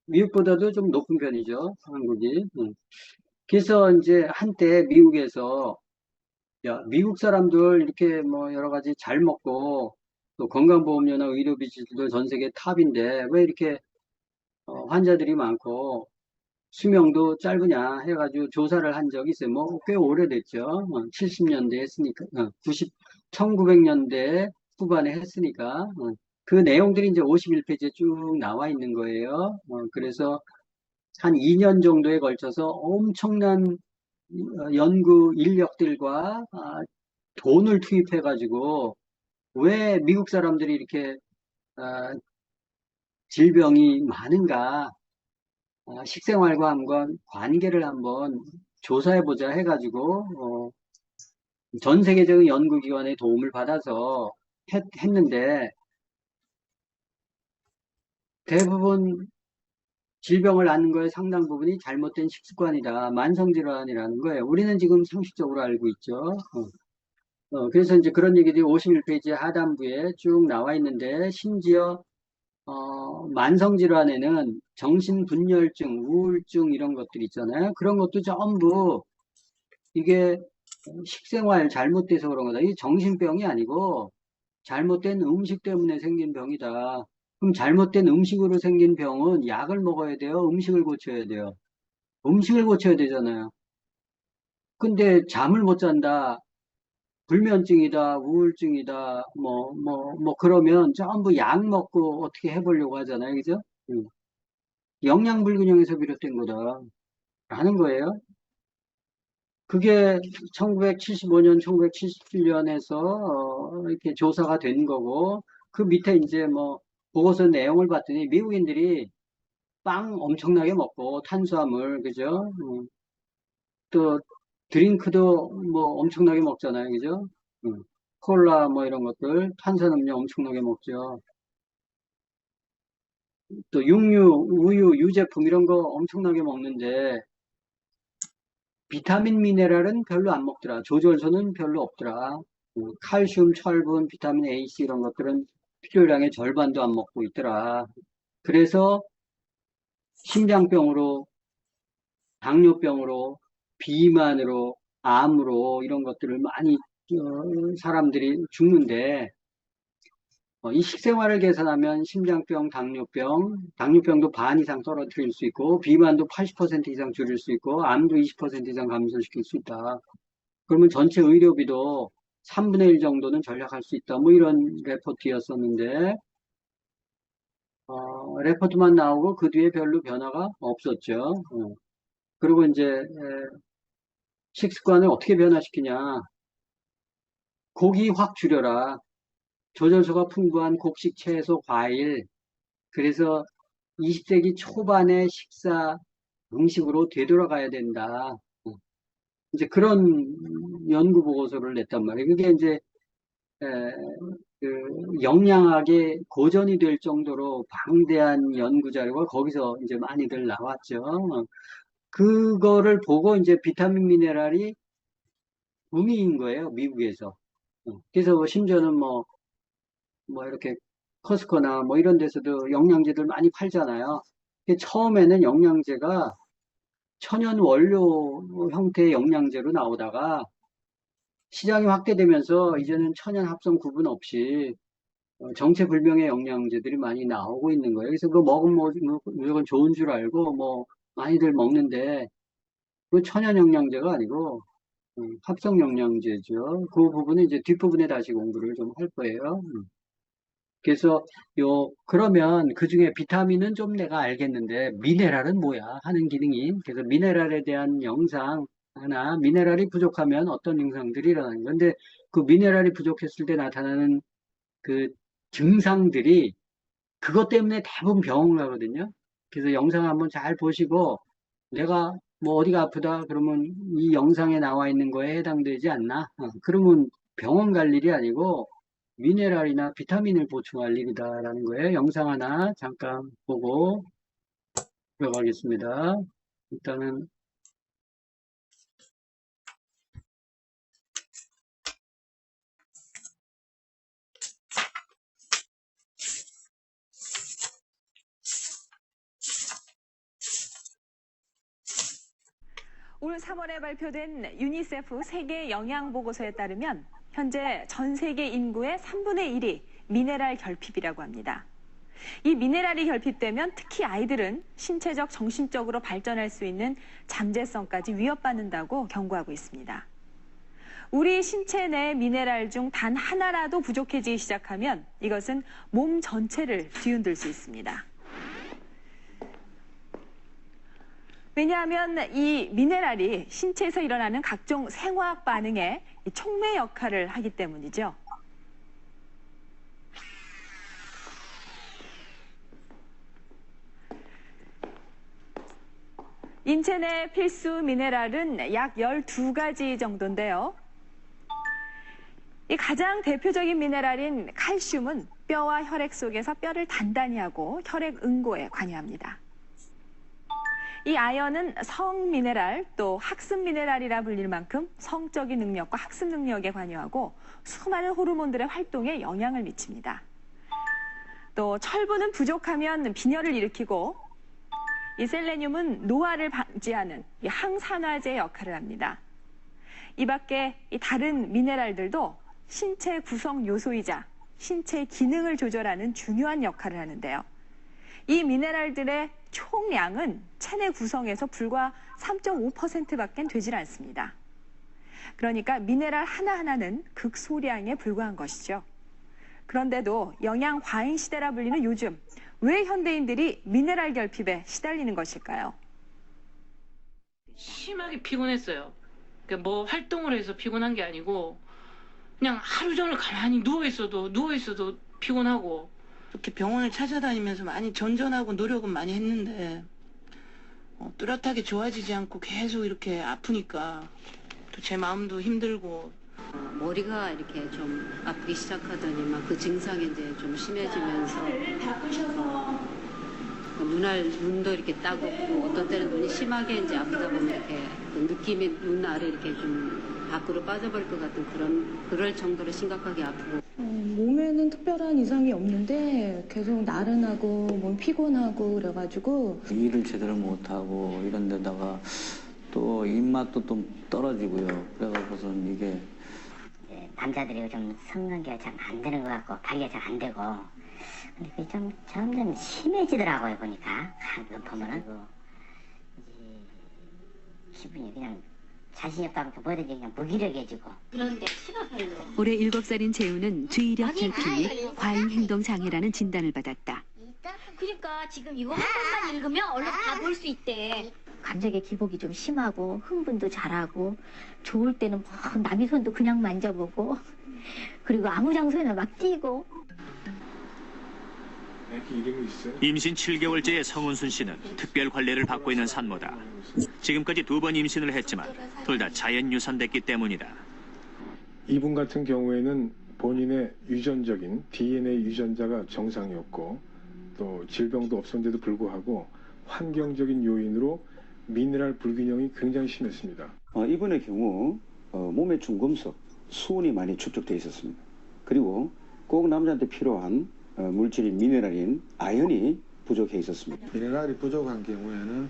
미국보다도 좀 높은 편이죠, 한국이. 그래서 이제 한때 미국에서 야, 미국 사람들 이렇게 뭐 여러 가지 잘 먹고 또 건강보험료나 의료비 지출도 전 세계 탑인데 왜 이렇게 환자들이 많고 수명도 짧으냐 해가지고 조사를 한 적이 있어요. 뭐 꽤 오래됐죠. 70년대 했으니까, 1900년대 후반에 했으니까. 그 내용들이 이제 51페이지에 쭉 나와 있는 거예요. 그래서 한 2년 정도에 걸쳐서 엄청난 연구 인력들과 돈을 투입해가지고 왜 미국 사람들이 이렇게 아, 질병이 많은가, 식생활과 한번 관계를 한번 조사해보자 해가지고 전 세계적인 연구기관의 도움을 받아서 했는데 대부분 질병을 앓는 거에 상당 부분이 잘못된 식습관이다, 만성질환이라는 거예요. 우리는 지금 상식적으로 알고 있죠. 그래서 이제 그런 얘기들이 51페이지 하단부에 쭉 나와 있는데, 심지어, 만성질환에는 정신분열증, 우울증 이런 것들 있잖아요. 그런 것도 전부 이게 식생활 잘못돼서 그런 거다. 이게 정신병이 아니고 잘못된 음식 때문에 생긴 병이다. 그럼 잘못된 음식으로 생긴 병은 약을 먹어야 돼요? 음식을 고쳐야 돼요? 음식을 고쳐야 되잖아요. 근데 잠을 못 잔다. 불면증이다, 우울증이다, 그러면 전부 약 먹고 어떻게 해보려고 하잖아요. 그죠? 영양불균형에서 비롯된 거다. 라는 거예요. 그게 1975년, 1977년에서 이렇게 조사가 된 거고, 그 밑에 이제 뭐, 보고서 내용을 봤더니 미국인들이 빵 엄청나게 먹고, 탄수화물, 그죠? 또, 드링크도 뭐 엄청나게 먹잖아요. 그죠? 콜라 뭐 이런 것들, 탄산음료 엄청나게 먹죠. 또 육류, 우유, 유제품 이런 거 엄청나게 먹는데 비타민 미네랄은 별로 안 먹더라. 조절소는 별로 없더라. 칼슘, 철분, 비타민 A, C 이런 것들은 필요량의 절반도 안 먹고 있더라. 그래서 심장병으로, 당뇨병으로, 비만으로, 암으로 이런 것들을 많이 사람들이 죽는데 이 식생활을 개선하면 심장병, 당뇨병도 반 이상 떨어뜨릴 수 있고, 비만도 80% 이상 줄일 수 있고, 암도 20% 이상 감소시킬 수 있다. 그러면 전체 의료비도 3분의 1 정도는 절약할 수 있다. 뭐 이런 레포트였었는데, 레포트만 나오고 그 뒤에 별로 변화가 없었죠. 그리고 이제 식습관을 어떻게 변화시키냐. 고기 확 줄여라. 조절소가 풍부한 곡식, 채소, 과일. 그래서 20세기 초반의 식사 음식으로 되돌아가야 된다. 이제 그런 연구 보고서를 냈단 말이에요. 그게 이제 에, 그 영양학의 고전이 될 정도로 방대한 연구 자료가 거기서 이제 많이들 나왔죠. 그거를 보고 이제 비타민 미네랄이 붐인 거예요, 미국에서. 그래서 뭐 심지어는 뭐 이렇게 커스코나 뭐 이런 데서도 영양제들 많이 팔잖아요. 근데 처음에는 영양제가 천연 원료 형태의 영양제로 나오다가 시장이 확대되면서 이제는 천연 합성 구분 없이 정체불명의 영양제들이 많이 나오고 있는 거예요. 그래서 그거 먹으면 무조건 좋은 줄 알고 뭐 많이들 먹는데 그 천연 영양제가 아니고 합성 영양제죠. 그 부분은 이제 뒷부분에 다시 공부를 좀 할 거예요. 그래서 그러면 그 중에 비타민은 좀 내가 알겠는데 미네랄은 뭐야 하는 기능이. 그래서 미네랄에 대한 영상 하나, 미네랄이 부족하면 어떤 증상들이 일어나는 건데 그 미네랄이 부족했을 때 나타나는 그 증상들이 그것 때문에 대부분 병원 가거든요. 그래서 영상 한번 잘 보시고 내가 뭐 어디가 아프다 그러면 이 영상에 나와 있는 거에 해당되지 않나? 그러면 병원 갈 일이 아니고 미네랄이나 비타민을 보충할 일이다라는 거예요. 영상 하나 잠깐 보고 들어가겠습니다. 일단은 올 3월에 발표된 유니세프 세계 영양 보고서에 따르면 현재 전 세계 인구의 3분의 1이 미네랄 결핍이라고 합니다. 이 미네랄이 결핍되면 특히 아이들은 신체적, 정신적으로 발전할 수 있는 잠재성까지 위협받는다고 경고하고 있습니다. 우리 신체 내 미네랄 중 단 하나라도 부족해지기 시작하면 이것은 몸 전체를 뒤흔들 수 있습니다. 왜냐하면 이 미네랄이 신체에서 일어나는 각종 생화학 반응에 촉매 역할을 하기 때문이죠. 인체 내 필수 미네랄은 약 12가지 정도인데요. 이 가장 대표적인 미네랄인 칼슘은 뼈와 혈액 속에서 뼈를 단단히 하고 혈액 응고에 관여합니다. 이 아연은 성 미네랄 또 학습 미네랄이라 불릴 만큼 성적인 능력과 학습 능력에 관여하고 수많은 호르몬들의 활동에 영향을 미칩니다. 또 철분은 부족하면 빈혈을 일으키고 이 셀레늄은 노화를 방지하는 이 항산화제 역할을 합니다. 이 밖에 이 다른 미네랄들도 신체 구성 요소이자 신체 기능을 조절하는 중요한 역할을 하는데요. 이 미네랄들의 총량은 체내 구성에서 불과 3.5%밖에 되질 않습니다. 그러니까 미네랄 하나하나는 극소량에 불과한 것이죠. 그런데도 영양 과잉 시대라 불리는 요즘 왜 현대인들이 미네랄 결핍에 시달리는 것일까요? 심하게 피곤했어요. 그러니까 뭐 활동을 해서 피곤한 게 아니고 그냥 하루 종일 가만히 누워있어도 피곤하고 이렇게 병원을 찾아다니면서 많이 전전하고 노력은 많이 했는데 뚜렷하게 좋아지지 않고 계속 이렇게 아프니까 또 제 마음도 힘들고 머리가 이렇게 좀 아프기 시작하더니 막 그 증상이 이제 좀 심해지면서 눈도 이렇게 따갑고 어떤 때는 눈이 심하게 이제 아프다 보면 이렇게 그 느낌이 눈 아래 이렇게 좀 밖으로 빠져버릴 것 같은 그럴 정도로 심각하게 아프고. 몸에는 특별한 이상이 없는데 계속 나른하고 몸 피곤하고 그래가지고 일을 제대로 못하고 이런 데다가 또 입맛도 좀 떨어지고요. 그래갖고선 이게 남자들이 좀 성관계가 잘 안 되는 것 같고 발기가 잘 안 되고 근데 그게 좀 점점 심해지더라고요 보니까 그 보면은 기분이 그냥 자신이 없다고 뭐든지 그냥 무기력해지고 그런데 피가 별로. 올해 7살인 재우는 주의력 결핍 과잉 행동 장애라는 진단을 받았다. 그러니까 지금 이거 한 번만 읽으면 얼른 다 볼 수 있대. 감정의 기복이 좀 심하고 흥분도 잘하고 좋을 때는 막 남의 손도 그냥 만져보고 그리고 아무 장소에나 막 뛰고. 임신 7개월째의 성은순 씨는 특별 관리를 받고 있는 산모다. 지금까지 2번 임신을 했지만 둘 다 자연 유산됐기 때문이다. 이분 같은 경우에는 본인의 유전적인 DNA 유전자가 정상이었고 또 질병도 없었는데도 불구하고 환경적인 요인으로 미네랄 불균형이 굉장히 심했습니다. 이분의 경우 몸에 중금속, 수은이 많이 축적되어 있었습니다. 그리고 꼭 남자한테 필요한 물질인 미네랄인 아연이 부족해 있었습니다. 미네랄이 부족한 경우에는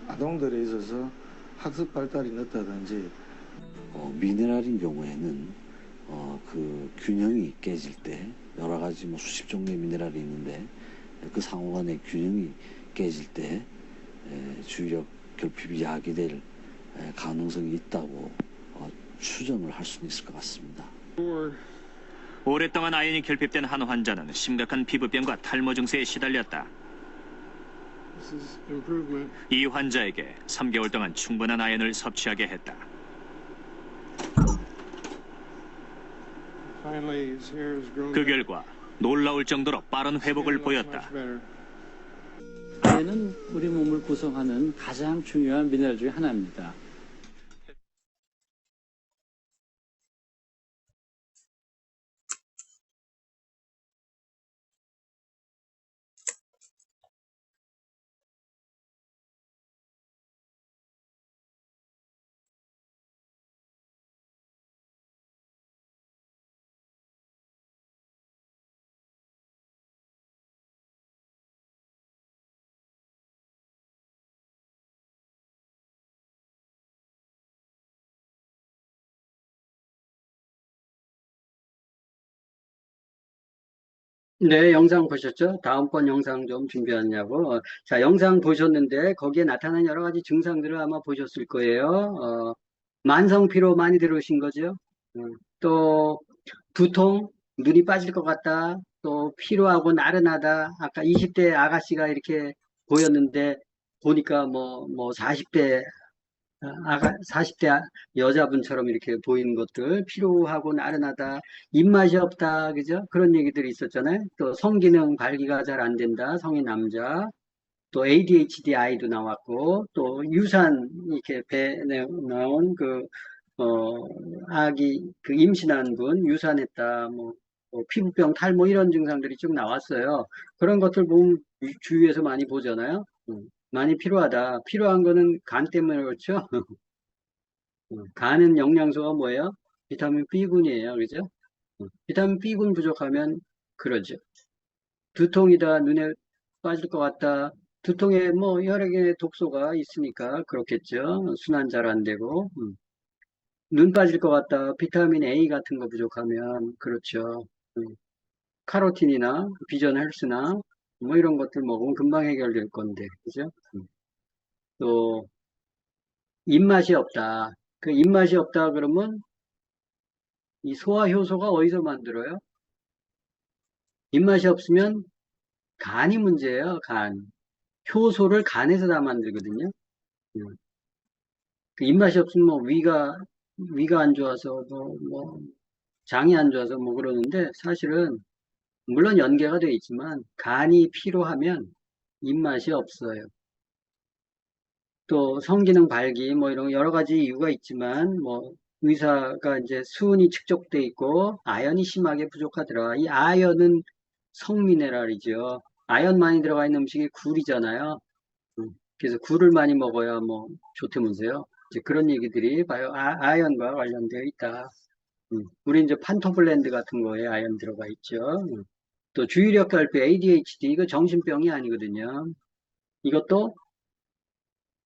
아동들에 있어서 학습 발달이 늦다든지 미네랄인 경우에는 그 균형이 깨질 때 여러 가지 수십 종류의 미네랄이 있는데 그 상호 간의 균형이 깨질 때 주의력 결핍이 야기될 가능성이 있다고 추정을 할 수는 있을 것 같습니다. 오랫동안 아연이 결핍된 한 환자는 심각한 피부병과 탈모 증세에 시달렸다. 이 환자에게 3개월 동안 충분한 아연을 섭취하게 했다. 그 결과 놀라울 정도로 빠른 회복을 보였다. 아연은 우리 몸을 구성하는 가장 중요한 미네랄 중에 하나입니다. 네, 영상 보셨죠? 다음번 영상 좀 준비했냐고. 자, 영상 보셨는데 거기에 나타난 여러 가지 증상들을 아마 보셨을 거예요. 만성 피로 많이 들으신 거죠? 또 두통, 눈이 빠질 것 같다. 또 피로하고 나른하다. 아까 20대 아가씨가 이렇게 보였는데 보니까 뭐 40대 40대 여자분처럼 이렇게 보이는 것들, 피로하고 나른하다, 입맛이 없다, 그죠? 그런 얘기들이 있었잖아요. 또 성기능 발기가 잘 안 된다, 성인 남자. 또 ADHD 아이도 나왔고, 또 유산, 이렇게 배에 나온 아기, 임신한 분, 유산했다, 피부병, 탈모 이런 증상들이 쭉 나왔어요. 그런 것들 보면 주위에서 많이 보잖아요. 많이 필요하다. 필요한 거는 간 때문에 그렇죠. 간은 영양소가 뭐예요? 비타민 B군이에요. 그죠? 비타민 B군 부족하면 그러죠. 두통이다, 눈에 빠질 것 같다. 두통에 여러 개의 독소가 있으니까 그렇겠죠. 순환 잘 안 되고. 눈 빠질 것 같다. 비타민 A 같은 거 부족하면 그렇죠. 카로틴이나 비전 헬스나 이런 것들 먹으면 금방 해결될 건데, 그죠? 또, 입맛이 없다. 그 입맛이 없다 그러면 이 소화 효소가 어디서 만들어요? 입맛이 없으면 간이 문제예요, 간. 효소를 간에서 다 만들거든요. 그 입맛이 없으면 위가 안 좋아서, 장이 안 좋아서 그러는데 사실은 물론 연계가 되어 있지만 간이 피로하면 입맛이 없어요. 또 성기능 발기 이런 여러 가지 이유가 있지만 의사가 이제 수은이 축적돼 있고 아연이 심하게 부족하더라. 이 아연은 성미네랄이죠. 아연 많이 들어가 있는 음식이 굴이잖아요. 그래서 굴을 많이 먹어야 좋다면서요. 이제 그런 얘기들이 아연과 관련되어 있다. 우리 이제 판토블렌드 같은 거에 아연 들어가 있죠. 또 주의력 결핍, ADHD, 이거 정신병이 아니거든요. 이것도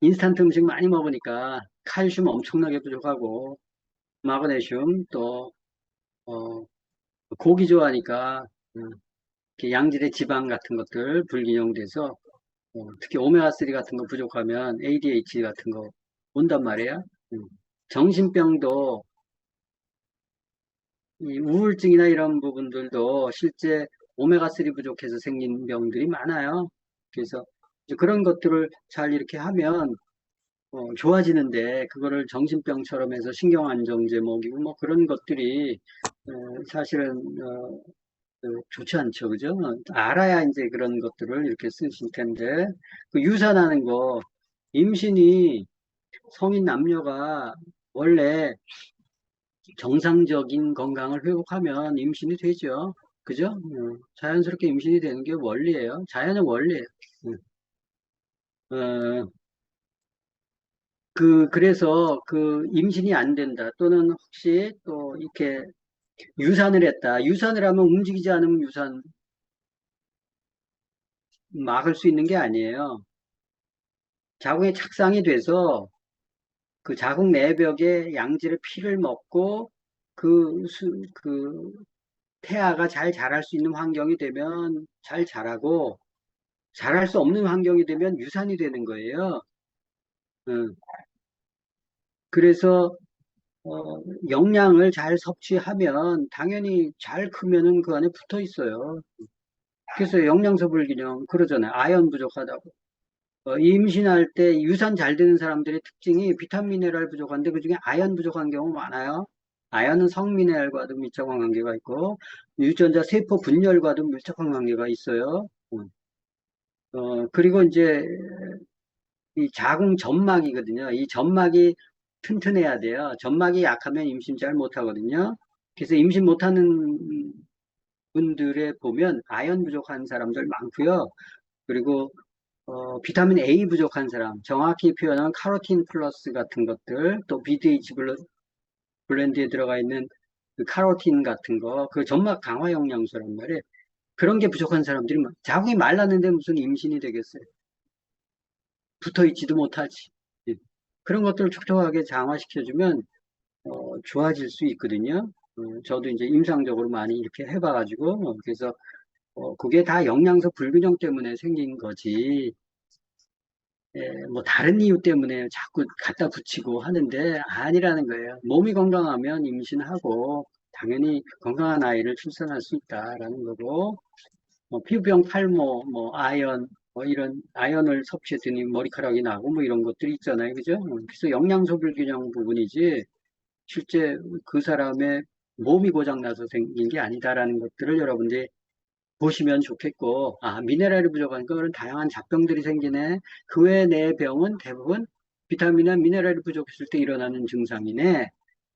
인스턴트 음식 많이 먹으니까 칼슘 엄청나게 부족하고, 마그네슘, 또 고기 좋아하니까 이렇게 양질의 지방 같은 것들 불균형돼서 특히 오메가3 같은 거 부족하면 ADHD 같은 거 온단 말이에요. 정신병도 이 우울증이나 이런 부분들도 실제 오메가3 부족해서 생긴 병들이 많아요. 그래서 이제 그런 것들을 잘 이렇게 하면 좋아지는데 그거를 정신병처럼 해서 신경안정제 먹이고 뭐 그런 것들이 사실은 좋지 않죠, 그죠? 알아야 이제 그런 것들을 이렇게 쓰실 텐데 그 유산하는 거 임신이 성인 남녀가 원래 정상적인 건강을 회복하면 임신이 되죠. 그죠? 자연스럽게 임신이 되는 게 원리예요. 자연의 원리예요. 어, 그래서 그 임신이 안 된다. 또는 혹시 또 이렇게 유산을 했다. 유산을 하면 움직이지 않으면 유산 막을 수 있는 게 아니에요. 자궁에 착상이 돼서 그 자궁 내벽에 양질의 피를 먹고 그 태아가 잘 자랄 수 있는 환경이 되면 잘 자라고 자랄 수 없는 환경이 되면 유산이 되는 거예요. 그래서 영양을 잘 섭취하면 당연히 잘 크면은 그 안에 붙어 있어요. 그래서 영양소 불균형 그러잖아요. 아연 부족하다고. 임신할 때 유산 잘 되는 사람들의 특징이 비타민 미네랄 부족한데 그중에 아연 부족한 경우 많아요. 아연은 성미네랄과도 밀접한 관계가 있고 유전자 세포 분열과도 밀접한 관계가 있어요. 그리고 이제 이 자궁 점막이거든요. 이 점막이 튼튼해야 돼요. 점막이 약하면 임신 잘 못하거든요. 그래서 임신 못하는 분들에 보면 아연 부족한 사람들 많고요. 그리고 비타민 A 부족한 사람, 정확히 표현하면 카로틴 플러스 같은 것들, 또 BDH 블렌드에 들어가 있는 그 카로틴 같은 거, 그 점막 강화 영양소란 말이에요. 그런 게 부족한 사람들이 자궁이 말랐는데 무슨 임신이 되겠어요? 붙어 있지도 못하지. 예. 그런 것들을 촉촉하게 장화시켜주면 좋아질 수 있거든요. 저도 이제 임상적으로 많이 이렇게 해봐가지고 그래서 그게 다 영양소 불균형 때문에 생긴 거지. 뭐 다른 이유 때문에 자꾸 갖다 붙이고 하는데 아니라는 거예요. 몸이 건강하면 임신하고 당연히 건강한 아이를 출산할 수 있다라는 거고 피부병, 탈모, 뭐 아연, 뭐 이런 아연을 섭취했더니 머리카락이 나고 뭐 이런 것들이 있잖아요, 그죠? 그래서 영양소 불균형 부분이지 실제 그 사람의 몸이 고장나서 생긴 게 아니다라는 것들을 여러분들이 보시면 좋겠고, 미네랄이 부족하니까 그런 다양한 잡병들이 생기네. 그 외에 내 병은 대부분 비타민이나 미네랄이 부족했을 때 일어나는 증상이네.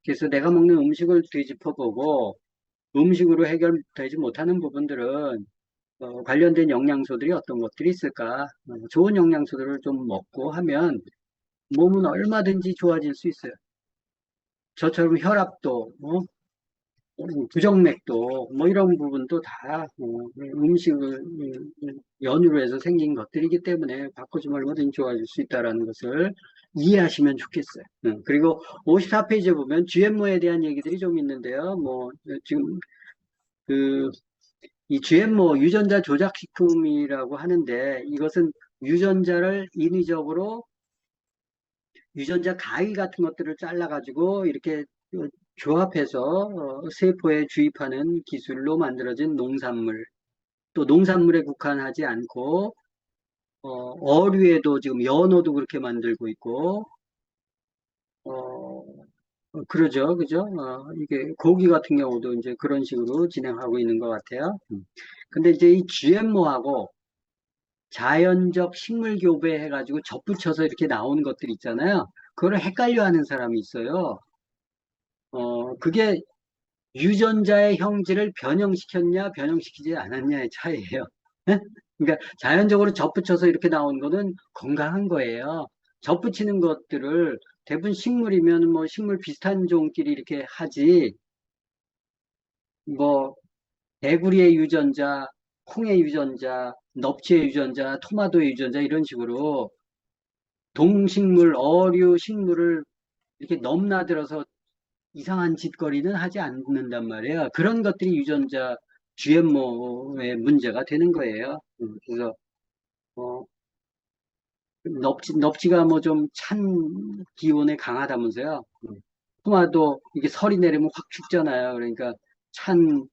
그래서 내가 먹는 음식을 되짚어보고 음식으로 해결되지 못하는 부분들은 관련된 영양소들이 어떤 것들이 있을까? 좋은 영양소들을 좀 먹고 하면 몸은 얼마든지 좋아질 수 있어요. 저처럼 혈압도, 부정맥도, 뭐 이런 부분도 다 음식을 연유로 해서 생긴 것들이기 때문에 바꿔주면 얼마든지 좋아질 수 있다는 것을 이해하시면 좋겠어요. 그리고 54페이지에 보면 GMO에 대한 얘기들이 좀 있는데요. 뭐, 지금, 이 GMO, 유전자 조작식품이라고 하는데 이것은 유전자를 인위적으로 유전자 가위 같은 것들을 잘라가지고 이렇게 조합해서 세포에 주입하는 기술로 만들어진 농산물, 또 농산물에 국한하지 않고 어류에도 지금 연어도 그렇게 만들고 있고 그러죠, 그죠? 이게 고기 같은 경우도 이제 그런 식으로 진행하고 있는 것 같아요. 근데 이제 이 GMO하고 자연적 식물 교배 해가지고 접붙여서 이렇게 나오는 것들 있잖아요. 그걸 헷갈려 하는 사람이 있어요. 그게 유전자의 형질을 변형시켰냐, 변형시키지 않았냐의 차이예요. 그러니까 자연적으로 접붙여서 이렇게 나온 거는 건강한 거예요. 접붙이는 것들을 대부분 식물이면 뭐 식물 비슷한 종끼리 이렇게 하지, 뭐, 개구리의 유전자, 콩의 유전자, 넙치의 유전자, 토마토의 유전자 이런 식으로 동식물, 어류, 식물을 이렇게 넘나들어서 이상한 짓거리는 하지 않는단 말이에요. 그런 것들이 유전자 GMO의 문제가 되는 거예요. 그래서 어, 넙지가 뭐 좀 찬 기온에 강하다면서요. 토마토 이게 설이 내리면 확 죽잖아요. 그러니까 찬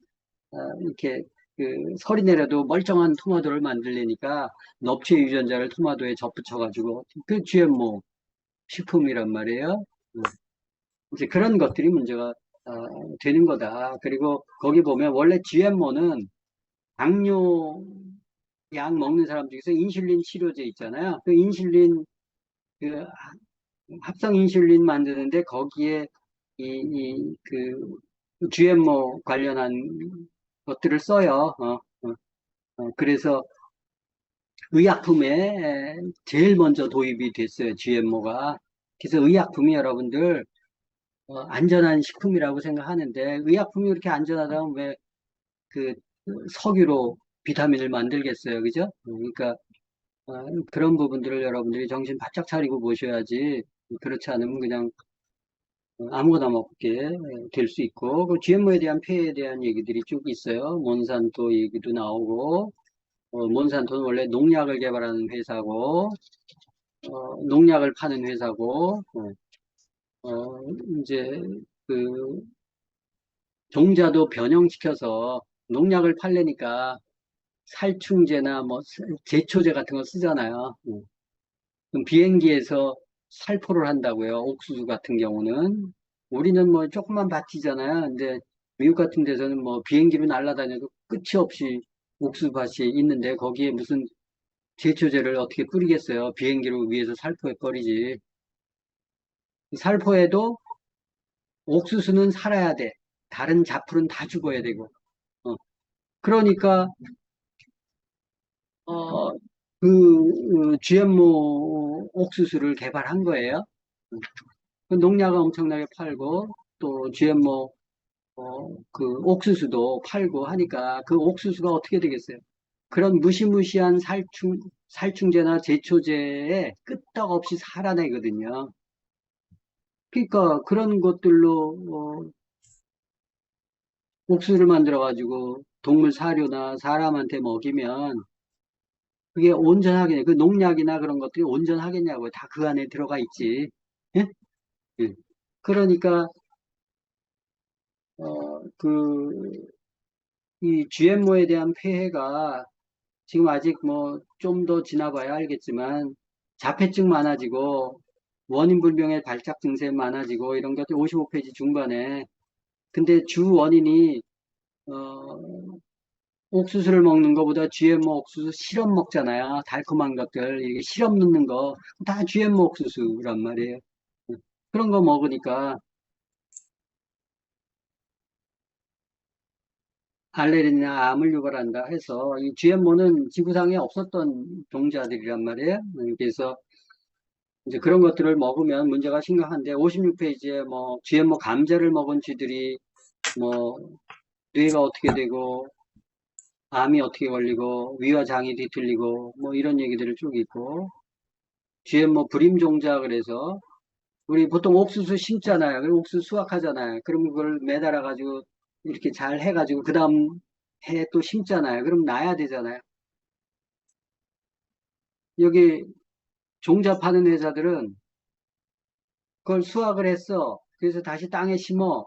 이렇게 그 설이 내려도 멀쩡한 토마토를 만들려니까 넙치의 유전자를 토마토에 접붙여가지고 그 GMO 식품이란 말이에요. 이제 그런 것들이 문제가 되는 거다. 그리고 거기 보면 원래 GMO는 당뇨 약 먹는 사람 중에서 인슐린 치료제 있잖아요. 그 인슐린 그 합성 인슐린 만드는데 거기에 그 GMO 관련한 것들을 써요. 그래서 의약품에 제일 먼저 도입이 됐어요. GMO가. 그래서 의약품이 여러분들 안전한 식품이라고 생각하는데 의약품이 그렇게 안전하다면 왜 그 석유로 비타민을 만들겠어요. 그죠? 그러니까 그런 부분들을 여러분들이 정신 바짝 차리고 보셔야지 그렇지 않으면 그냥 아무거나 먹게 될 수 있고 그 GMO에 대한 폐해에 대한 얘기들이 쭉 있어요. 몬산토 얘기도 나오고 몬산토는 원래 농약을 개발하는 회사고 농약을 파는 회사고 이제 그 종자도 변형시켜서 농약을 팔려니까 살충제나 뭐 제초제 같은 거 쓰잖아요. 그럼 비행기에서 살포를 한다고요. 옥수수 같은 경우는 우리는 뭐 조금만 밭이잖아요. 근데 미국 같은 데서는 뭐 비행기로 날아다녀도 끝이 없이 옥수수밭이 있는데 거기에 무슨 제초제를 어떻게 뿌리겠어요. 비행기로 위에서 살포해 버리지. 살포해도 옥수수는 살아야 돼. 다른 잡풀은 다 죽어야 되고. 그러니까 GMO 옥수수를 개발한 거예요. 그 농약을 엄청나게 팔고 또 GMO 그 옥수수도 팔고 하니까 그 옥수수가 어떻게 되겠어요? 그런 무시무시한 살충제나 제초제에 끄떡없이 살아내거든요. 그러니까 그런 것들로 옥수수를 만들어 가지고 동물 사료나 사람한테 먹이면 그게 온전하겠냐? 그 농약이나 그런 것들이 온전하겠냐고요. 다 그 안에 들어가 있지. 예? 예. 그러니까 이 GMO에 대한 폐해가 지금 아직 뭐 좀 더 지나봐야 알겠지만 자폐증 많아지고 원인 불명의 발작 증세 많아지고 이런 것들 55페이지 중반에 근데 주 원인이 옥수수를 먹는 것보다 GMO 옥수수 시럽 먹잖아요. 달콤한 것들 이게 시럽 넣는 거 다 GMO 옥수수란 말이에요. 그런 거 먹으니까 알레르기나 암을 유발한다 해서 이 GMO는 지구상에 없었던 종자들이란 말이에요. 그래서 이제 그런 것들을 먹으면 문제가 심각한데 56페이지에 뭐 GMO 감자를 먹은 쥐들이 뭐 뇌가 어떻게 되고 암이 어떻게 걸리고 위와 장이 뒤틀리고 뭐 이런 얘기들을 쭉 있고 GMO 불임 종자 그래서 우리 보통 옥수수 심잖아요. 그리고 옥수수 수확하잖아요. 그러면 그걸 매달아 가지고 이렇게 잘 해가지고 그 다음 해 또 심잖아요. 그럼 나야 되잖아요. 여기 종자 파는 회사들은 그걸 수확을 했어. 그래서 다시 땅에 심어.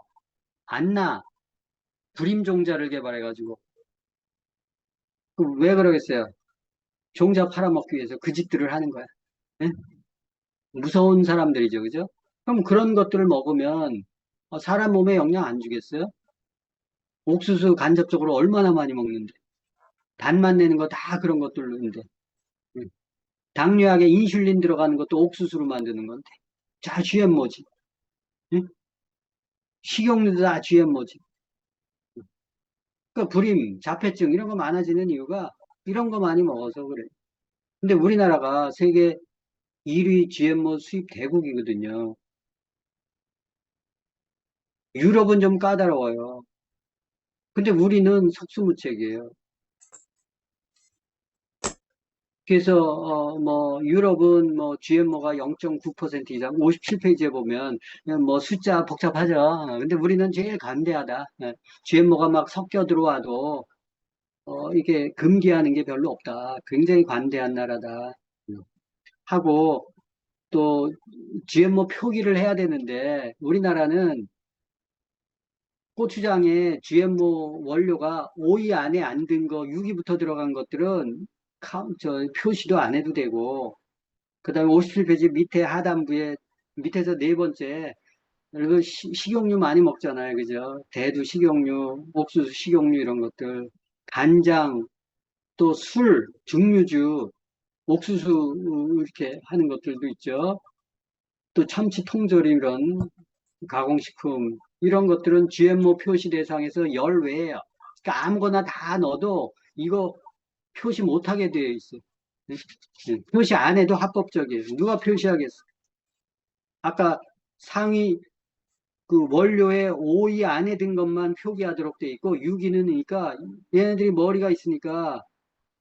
안 나. 불임 종자를 개발해가지고. 왜 그러겠어요? 종자 팔아먹기 위해서 그 짓들을 하는 거야. 예? 무서운 사람들이죠. 그죠? 그럼 그런 것들을 먹으면 사람 몸에 영향 안 주겠어요? 옥수수 간접적으로 얼마나 많이 먹는데. 단맛 내는 거 다 그런 것들로인데. 당뇨약에 인슐린 들어가는 것도 옥수수로 만드는 건데. 자, GMO지. 응? 식용유도 다 GMO지. 그러니까 불임, 자폐증 이런 거 많아지는 이유가 이런 거 많이 먹어서 그래. 근데 우리나라가 세계 1위 GMO 수입 대국이거든요. 유럽은 좀 까다로워요. 근데 우리는 속수무책이에요. 그래서 뭐 유럽은 뭐 GMO가 0.9% 이상, 57페이지에 보면 뭐 숫자 복잡하죠. 근데 우리는 제일 관대하다. GMO가 막 섞여 들어와도 이게 금기하는 게 별로 없다. 굉장히 관대한 나라다. 하고 또 GMO 표기를 해야 되는데 우리나라는 고추장에 GMO 원료가 5위 안에 안 든 거, 6위부터 들어간 것들은 표시도 안 해도 되고, 그 다음에 57페이지 밑에 하단부에 밑에서 네 번째, 그리고 식용유 많이 먹잖아요. 그죠? 대두 식용유, 옥수수 식용유 이런 것들, 간장, 또 술, 증류주, 옥수수 이렇게 하는 것들도 있죠. 또 참치 통조림 이런 가공식품 이런 것들은 GMO 표시 대상에서 열외예요. 그러니까 아무거나 다 넣어도 이거 표시 못하게 되어 있어요. 표시 안 해도 합법적이에요. 누가 표시하겠어? 아까 상위 그 원료에 5위 안에 든 것만 표기하도록 돼 있고 6위는 그러니까 얘네들이 머리가 있으니까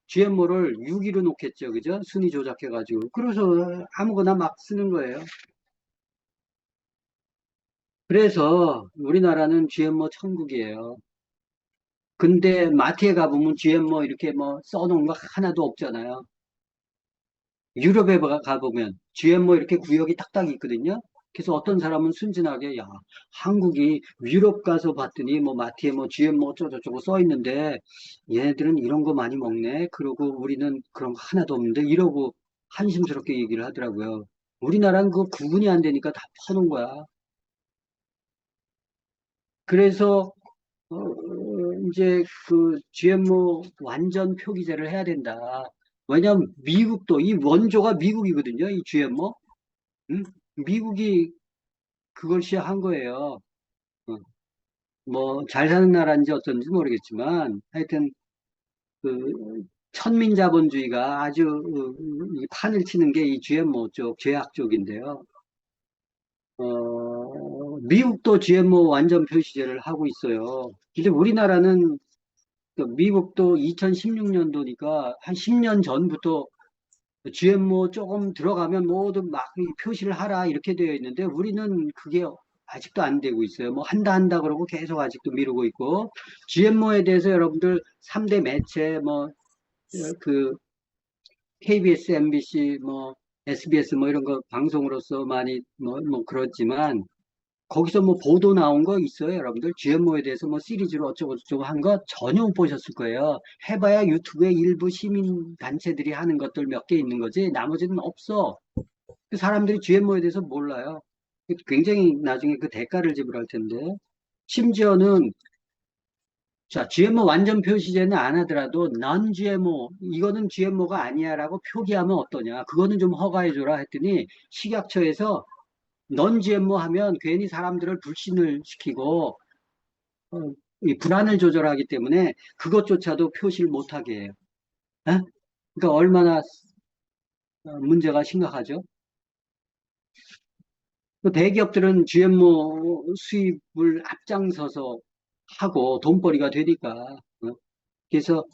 GMO를 6위로 놓겠죠. 그죠? 순위 조작해가지고. 그래서 아무거나 막 쓰는 거예요. 그래서 우리나라는 GMO 천국이에요. 근데 마트에 가보면 GMO 이렇게 뭐 써놓은 거 하나도 없잖아요. 유럽에 가보면 GMO 이렇게 구역이 딱딱 있거든요. 그래서 어떤 사람은 순진하게 야 한국이 유럽 가서 봤더니 뭐 마트에 뭐 GMO 어쩌고저쩌고 써 있는데 얘네들은 이런 거 많이 먹네. 그러고 우리는 그런 거 하나도 없는데 이러고 한심스럽게 얘기를 하더라고요. 우리나라는 그 구분이 안 되니까 다 퍼놓은 거야. 그래서 이제 그 GMO 완전 표기제를 해야 된다. 왜냐면 미국도 이 원조가 미국이거든요. 이 GMO. 미국이 그걸 시작한 거예요. 뭐 잘 사는 나라인지 어쩐지 모르겠지만 하여튼 그 천민자본주의가 아주 이 판을 치는 게 이 GMO 쪽, 제약 쪽인데요. 미국도 GMO 완전 표시제를 하고 있어요. 근데 우리나라는 미국도 2016년도니까 한 10년 전부터 GMO 조금 들어가면 모두 막 표시를 하라 이렇게 되어 있는데 우리는 그게 아직도 안 되고 있어요. 뭐 한다 그러고 계속 아직도 미루고 있고 GMO에 대해서 여러분들 3대 매체 뭐 그 KBS, MBC, 뭐 SBS 뭐 이런 거 방송으로서 많이 뭐 그렇지만 거기서 뭐 보도 나온 거 있어요, 여러분들? GMO에 대해서 뭐 시리즈로 어쩌고저쩌고 한 거 전혀 못 보셨을 거예요. 해봐야 유튜브에 일부 시민 단체들이 하는 것들 몇 개 있는 거지, 나머지는 없어. 그 사람들이 GMO에 대해서 몰라요. 굉장히 나중에 그 대가를 지불할 텐데. 심지어는, 자, GMO 완전 표시제는 안 하더라도, non-GMO, 이거는 GMO가 아니야 라고 표기하면 어떠냐. 그거는 좀 허가해줘라 했더니, 식약처에서 넌 GMO 하면 괜히 사람들을 불신을 시키고 이 불안을 조절하기 때문에 그것조차도 표시를 못하게 해요. 그러니까 얼마나 문제가 심각하죠. 그 대기업들은 GMO 수입을 앞장서서 하고 돈벌이가 되니까 그래서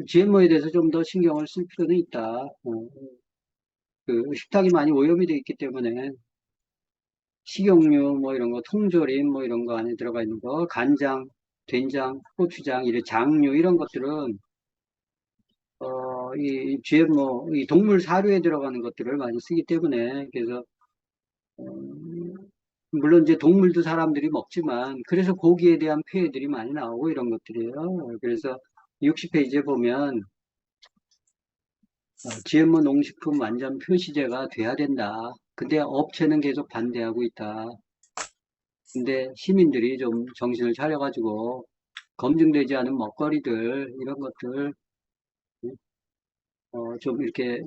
GMO에 대해서 좀 더 신경을 쓸 필요는 있다. 그 식탁이 많이 오염이 되어 있기 때문에 식용유 뭐 이런 거, 통조림 뭐 이런 거 안에 들어가 있는 거, 간장, 된장, 고추장, 이런 장류 이런 것들은 이 GMO, 이 동물 사료에 들어가는 것들을 많이 쓰기 때문에 그래서 물론 이제 동물도 사람들이 먹지만 그래서 고기에 대한 폐해들이 많이 나오고 이런 것들이에요. 그래서 60페이지에 보면 GMO 농식품 완전 표시제가 돼야 된다. 근데 업체는 계속 반대하고 있다. 근데 시민들이 좀 정신을 차려가지고 검증되지 않은 먹거리들 이런 것들 좀 이렇게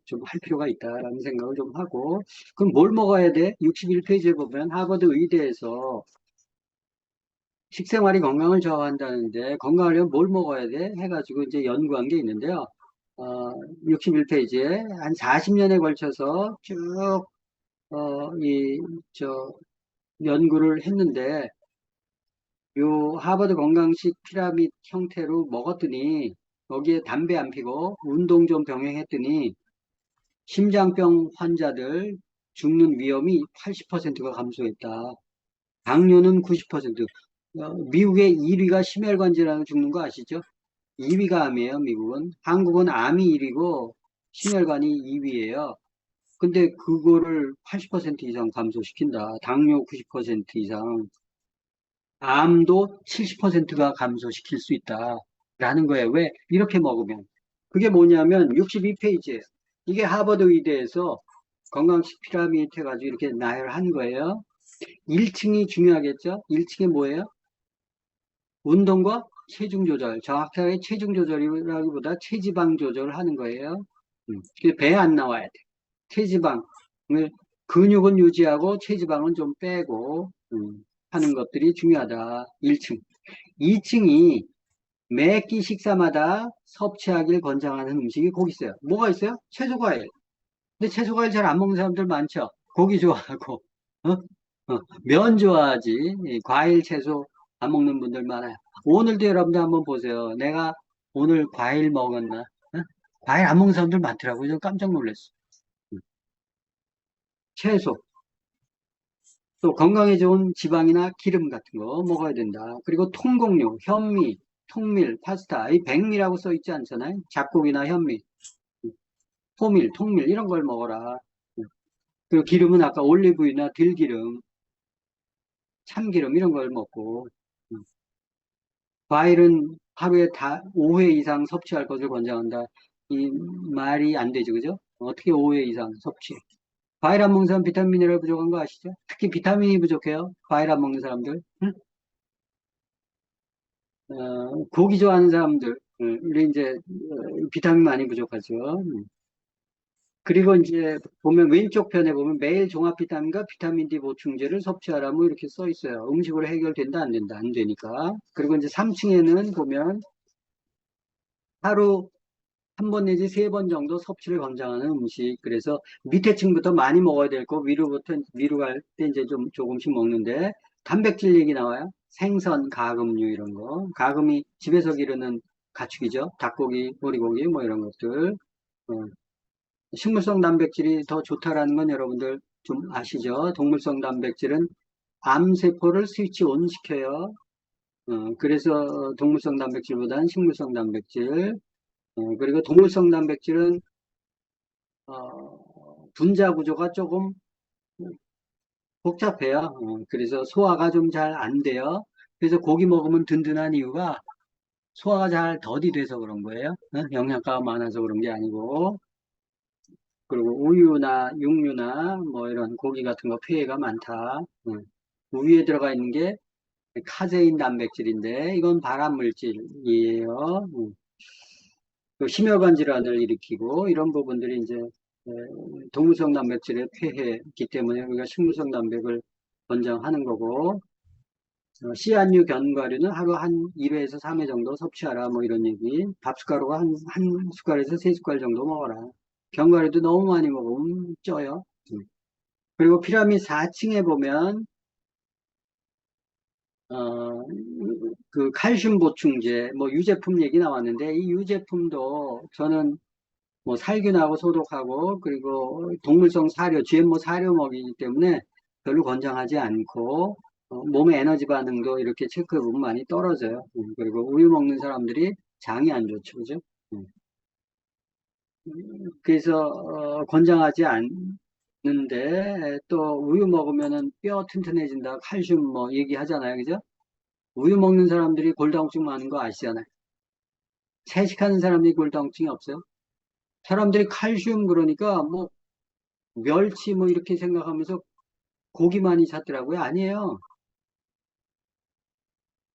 좀 할 필요가 있다라는 생각을 좀 하고 그럼 뭘 먹어야 돼? 61페이지에 보면 하버드 의대에서 식생활이 건강을 저하한다는데 건강하려면 뭘 먹어야 돼? 해가지고 이제 연구한 게 있는데요. 61페이지에 한 40년에 걸쳐서 쭉 연구를 했는데 요 하버드 건강식 피라미드 형태로 먹었더니 여기에 담배 안 피고 운동 좀 병행했더니 심장병 환자들 죽는 위험이 80%가 감소했다. 당뇨는 90%. 미국의 1위가 심혈관 질환으로 죽는 거 아시죠? 2위가 암이에요, 미국은. 한국은 암이 1위고 심혈관이 2위예요. 근데 그거를 80% 이상 감소시킨다. 당뇨 90% 이상. 암도 70%가 감소시킬 수 있다. 라는 거예요. 왜? 이렇게 먹으면. 그게 뭐냐면 62페이지예요. 이게 하버드 의대에서 건강식 피라미드 해가지고 이렇게 나열한 거예요. 1층이 중요하겠죠? 1층에 뭐예요? 운동과 체중 조절. 정확하게 체중 조절이라기보다 체지방 조절을 하는 거예요. 배 안 나와야 돼. 체지방을, 근육은 유지하고 체지방은 좀 빼고 하는 것들이 중요하다. 1층. 2층이 매 끼 식사마다 섭취하길 권장하는 음식이 거기 있어요. 뭐가 있어요? 채소 과일. 근데 채소 과일 잘 안 먹는 사람들 많죠. 고기 좋아하고 면 좋아하지. 과일 채소 안 먹는 분들 많아요. 오늘도 여러분들 한번 보세요. 내가 오늘 과일 먹었나? 과일 안 먹는 사람들 많더라고요. 저 깜짝 놀랐어. 채소. 또 건강에 좋은 지방이나 기름 같은 거 먹어야 된다. 그리고 통곡류, 현미, 통밀, 파스타. 이 백미라고 써 있지 않잖아요. 잡곡이나 현미, 호밀, 통밀 이런 걸 먹어라. 그리고 기름은 아까 올리브유나 들기름, 참기름 이런 걸 먹고, 과일은 하루에 5회 이상 섭취할 것을 권장한다. 이 말이 안 되죠, 그죠? 어떻게 5회 이상 섭취? 과일 안 먹는 사람 비타민 미네랄 부족한 거 아시죠? 특히 비타민이 부족해요. 과일 안 먹는 사람들. 응? 고기 좋아하는 사람들, 우리 이제 비타민 많이 부족하죠. 그리고 이제 보면 왼쪽 편에 보면 매일 종합 비타민과 비타민 D 보충제를 섭취하라 뭐 이렇게 써 있어요. 음식으로 해결된다 안 된다 안 되니까. 그리고 이제 3층에는 보면 하루 1번 내지 3번 정도 섭취를 권장하는 음식. 그래서 밑에 층부터 많이 먹어야 될 거 위로 갈 때 이제 좀 조금씩 먹는데 단백질 얘기 나와요. 생선, 가금류 이런 거. 가금이 집에서 기르는 가축이죠. 닭고기, 오리고기 뭐 이런 것들. 식물성 단백질이 더 좋다라는 건 여러분들 좀 아시죠? 동물성 단백질은 암세포를 스위치 온 시켜요. 그래서 동물성 단백질보다는 식물성 단백질. 그리고 동물성 단백질은 분자 구조가 조금 복잡해요. 그래서 소화가 좀 잘 안 돼요. 그래서 고기 먹으면 든든한 이유가 소화가 잘 더디 돼서 그런 거예요. 영양가가 많아서 그런 게 아니고. 그리고 우유나 육류나 뭐 이런 고기 같은 거 폐해가 많다. 우유에 들어가 있는 게 카제인 단백질인데 이건 발암 물질이에요. 또 심혈관 질환을 일으키고 이런 부분들이 이제 동물성 단백질의 폐해이기 때문에 우리가 식물성 단백을 권장하는 거고, 씨앗류, 견과류는 하루 한 2회에서 3회 정도 섭취하라 뭐 이런 얘기. 밥숟가루가 한 숟갈에서 3숟갈 정도 먹어라. 견과류도 너무 많이 먹으면 쪄요. 그리고 피라미드 4층에 보면 그 칼슘 보충제, 뭐 유제품 얘기 나왔는데 이 유제품도 저는 뭐 살균하고 소독하고 그리고 동물성 사료, GMO 사료 먹이기 때문에 별로 권장하지 않고 몸의 에너지 반응도 이렇게 체크해보면 많이 떨어져요. 그리고 우유 먹는 사람들이 장이 안 좋죠, 그죠? 그래서 권장하지 않는데 또 우유 먹으면은 뼈 튼튼해진다, 칼슘 뭐 얘기하잖아요, 그죠? 우유 먹는 사람들이 골다공증 많은 거 아시잖아요. 채식하는 사람들이 골다공증이 없어요. 사람들이 칼슘 그러니까 뭐 멸치 뭐 이렇게 생각하면서 고기 많이 찾더라고요. 아니에요.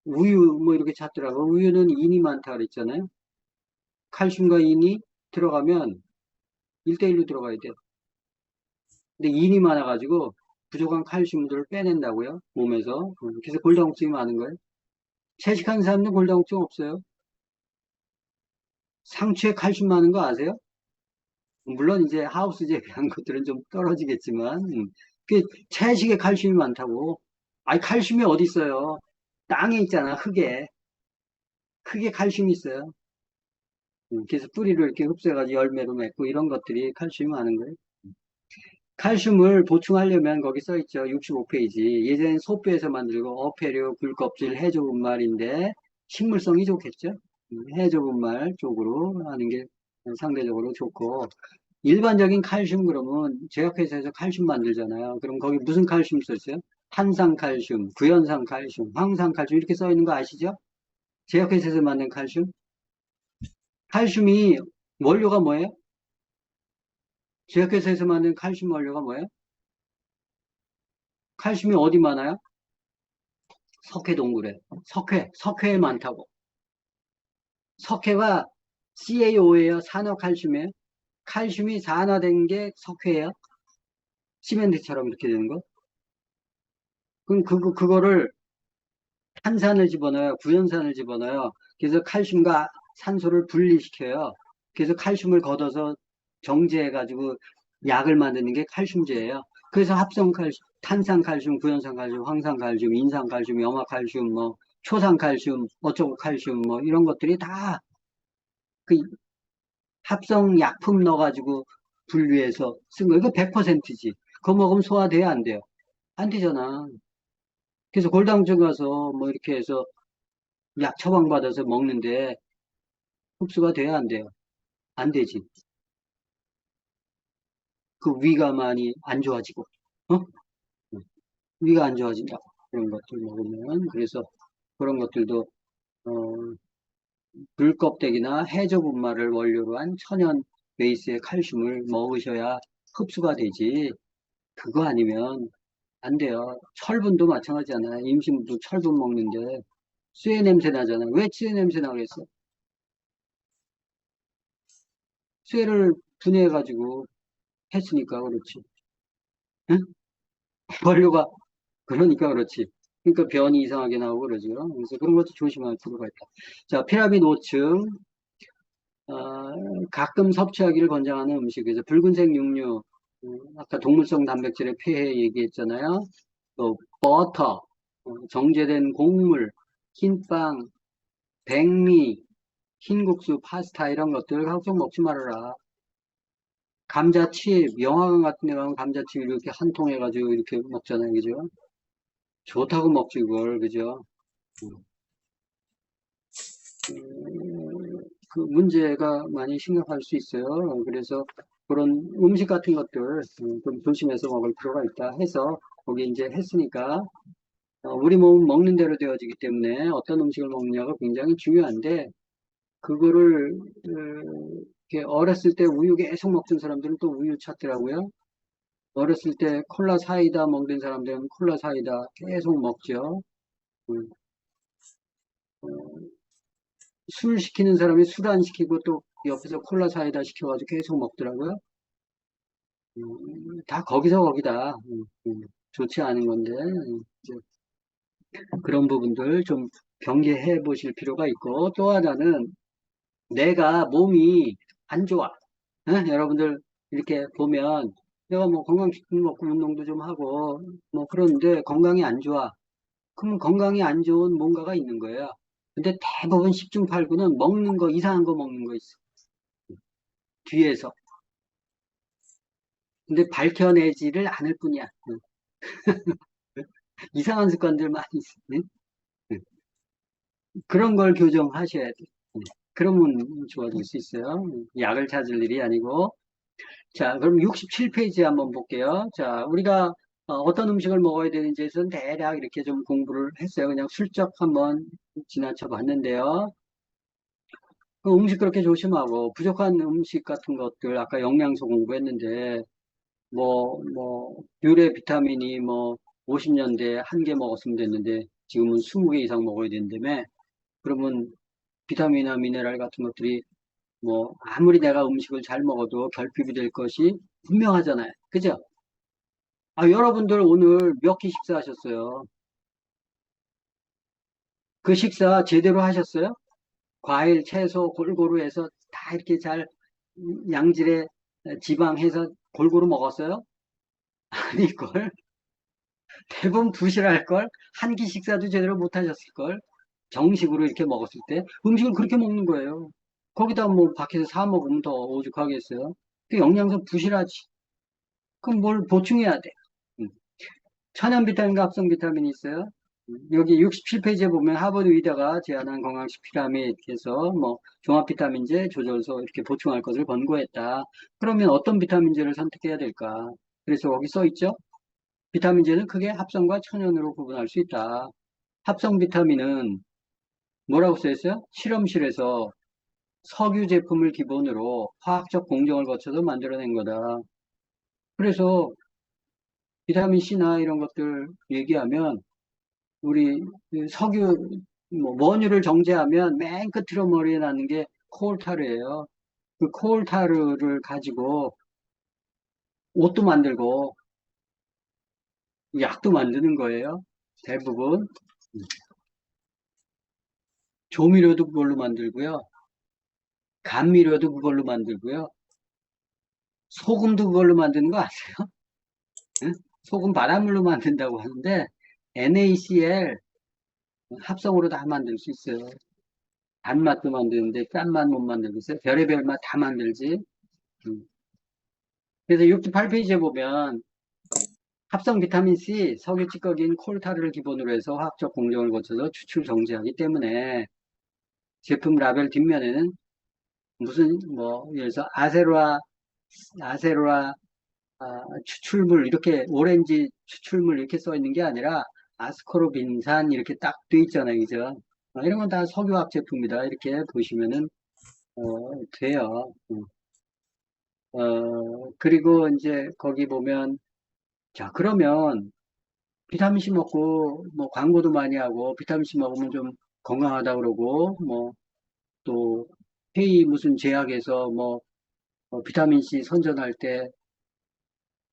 우유 뭐 이렇게 찾더라고요. 우유는 인이 많다 그랬잖아요. 칼슘과 인이 들어가면 1대1로 들어가야 돼요. 근데 인이 많아가지고 부족한 칼슘들을 빼낸다고요. 몸에서. 그래서 골다공증이 많은 거예요. 채식하는 사람은 골다공증 없어요. 상추에 칼슘 많은 거 아세요? 물론 이제 하우스 재배한 것들은 좀 떨어지겠지만 그 채식에 칼슘이 많다고. 아니 칼슘이 어디 있어요? 땅에 있잖아. 흙에 칼슘이 있어요. 그래서 뿌리를 이렇게 흡수해가지고 열매로 맺고 이런 것들이 칼슘이 많은 거예요. 칼슘을 보충하려면 거기 써있죠. 65페이지. 예전엔 소뼈에서 만들고 어패류, 굴껍질, 해조분말인데 식물성이 좋겠죠. 해조분말 쪽으로 하는 게 상대적으로 좋고, 일반적인 칼슘 그러면 제약회사에서 칼슘 만들잖아요. 그럼 거기 무슨 칼슘 썼어요? 탄산칼슘, 구연산칼슘, 황산칼슘 이렇게 써 있는 거 아시죠? 제약회사에서 만든 칼슘. 칼슘이 원료가 뭐예요? 제약회사에서 만든 칼슘 원료가 뭐예요? 칼슘이 어디 많아요? 석회동굴에. 석회에 많다고. 석회가 CaO예요? 산화칼슘이에요? 칼슘이 산화된 게 석회예요? 시멘트처럼 이렇게 되는 거? 그럼 그거를 탄산을 집어넣어요? 구연산을 집어넣어요? 그래서 칼슘과 산소를 분리시켜요. 그래서 칼슘을 걷어서 정제해가지고 약을 만드는 게 칼슘제예요. 그래서 합성칼슘, 탄산칼슘, 구연산칼슘, 황산칼슘, 인산칼슘, 염화칼슘, 뭐 초산칼슘, 어쩌고 칼슘, 뭐 이런 것들이 다 그 합성 약품 넣어가지고 분리해서 쓴 거. 이거 100%지. 그거 먹으면 소화돼야 안 돼요? 안 되잖아. 그래서 골다공증 가서 뭐 이렇게 해서 약 처방받아서 먹는데 흡수가 돼야 안 돼요? 안 되지. 그 위가 많이 안 좋아지고, 어? 위가 안 좋아진다고. 그런 것들 먹으면. 그래서 그런 것들도, 불껍데기나 해조분말을 원료로 한 천연 베이스의 칼슘을 먹으셔야 흡수가 되지. 그거 아니면 안 돼요. 철분도 마찬가지잖아요. 임신부도 철분 먹는데 쇠 냄새 나잖아요. 왜 쇠 냄새 나겠어? 쇠를 분해해가지고 했으니까 그렇지. 응? 원료가 그러니까 그렇지. 그러니까 변이 이상하게 나오고 그러죠. 그래서 그런 것도 조심할 필요가 있다. 자, 피라미드 5층. 가끔 섭취하기를 권장하는 음식에서 붉은색 육류, 아까 동물성 단백질의 폐해 얘기했잖아요. 또 버터, 정제된 곡물, 흰빵, 백미, 흰국수, 파스타 이런 것들 항상 먹지 말아라. 감자칩, 영화관 같은 데 가면 감자칩 이렇게 한 통 해가지고 이렇게 먹잖아요. 그죠? 좋다고 먹지, 그걸. 그죠? 그 문제가 많이 심각할 수 있어요. 그래서 그런 음식 같은 것들 좀 조심해서 먹을 필요가 있다 해서 거기 이제 했으니까 우리 몸은 먹는 대로 되어지기 때문에 어떤 음식을 먹느냐가 굉장히 중요한데 그거를 이렇게 어렸을 때 우유 계속 먹던 사람들은 또 우유 찾더라고요. 어렸을 때 콜라 사이다 먹던 사람들은 콜라 사이다 계속 먹죠. 술 시키는 사람이 술 안 시키고 또 옆에서 콜라 사이다 시켜가지고 계속 먹더라고요. 다 거기서 거기다. 좋지 않은 건데 이제 그런 부분들 좀 경계해 보실 필요가 있고 또 하나는 내가 몸이 안 좋아. 여러분들 이렇게 보면 내가 뭐 건강식품 먹고 운동도 좀 하고 뭐 그런데 건강이 안 좋아. 그러면 건강이 안 좋은 뭔가가 있는 거예요. 근데 대부분 10중 8구는 먹는 거 이상한 거 먹는 거 있어. 뒤에서. 근데 밝혀내지를 않을 뿐이야. 이상한 습관들 많이 있어. 그런 걸 교정하셔야 돼. 그러면 좋아질 수 있어요. 약을 찾을 일이 아니고. 자, 그럼 67페이지 한번 볼게요. 자, 우리가 어떤 음식을 먹어야 되는지에서는 대략 이렇게 좀 공부를 했어요. 그냥 슬쩍 한번 지나쳐 봤는데요. 그 음식 그렇게 조심하고, 부족한 음식 같은 것들, 아까 영양소 공부했는데, 유래 비타민이 50년대에 한 개 먹었으면 됐는데, 지금은 20개 이상 먹어야 된다며, 그러면 비타민이나 미네랄 같은 것들이 아무리 내가 음식을 잘 먹어도 결핍이 될 것이 분명하잖아요. 그죠? 여러분들 오늘 몇 끼 식사하셨어요? 그 식사 제대로 하셨어요? 과일, 채소 골고루 해서 다 이렇게 잘 양질의 지방 해서 골고루 먹었어요? 아닐걸? 대부분 부실할걸? 한 끼 식사도 제대로 못 하셨을걸? 정식으로 이렇게 먹었을 때 음식을 그렇게 먹는 거예요. 거기다 뭐 밖에서 사 먹으면 더 오죽하겠어요? 그 영양소 부실하지. 그럼 뭘 보충해야 돼? 천연 비타민과 합성 비타민이 있어요. 여기 67페이지에 보면 하버드 의대가 제안한 건강식 피라미드에서 뭐 종합 비타민제 조절소 이렇게 보충할 것을 권고했다. 그러면 어떤 비타민제를 선택해야 될까? 그래서 거기 써 있죠. 비타민제는 크게 합성과 천연으로 구분할 수 있다. 합성 비타민은 뭐라고 써 있어요? 실험실에서 석유 제품을 기본으로 화학적 공정을 거쳐서 만들어낸 거다. 그래서 비타민 C나 이런 것들 얘기하면 우리 그 석유 뭐 원유를 정제하면 맨 끝으로 머리에 나는 게 코알타르예요. 그 코알타르를 가지고 옷도 만들고 약도 만드는 거예요. 대부분 조미료도 그걸로 만들고요. 감미료도 그걸로 만들고요. 소금도 그걸로 만드는 거 아세요? 응? 소금 바닷물로 만든다고 하는데 NaCl 합성으로 다 만들 수 있어요. 단맛도 만드는데 짠맛 못 만들겠어요? 별의별 맛 다 만들지. 그래서 68페이지에 보면 합성 비타민 C, 석유 찌꺼기인 콜타르를 기본으로 해서 화학적 공정을 거쳐서 추출 정제하기 때문에 제품 라벨 뒷면에는 무슨 뭐 예를 들어서 아세로아 추출물 이렇게 오렌지 추출물 이렇게 써 있는 게 아니라 아스코르빈산 이렇게 딱 돼 있잖아요, 그죠? 이런 건 다 석유화학 제품이다 이렇게 보시면은 돼요. 그리고 이제 거기 보면 자 그러면 비타민C 먹고 뭐 광고도 많이 하고 비타민C 먹으면 좀 건강하다 그러고 뭐 또 회의 무슨 제약에서 뭐 비타민C 선전할 때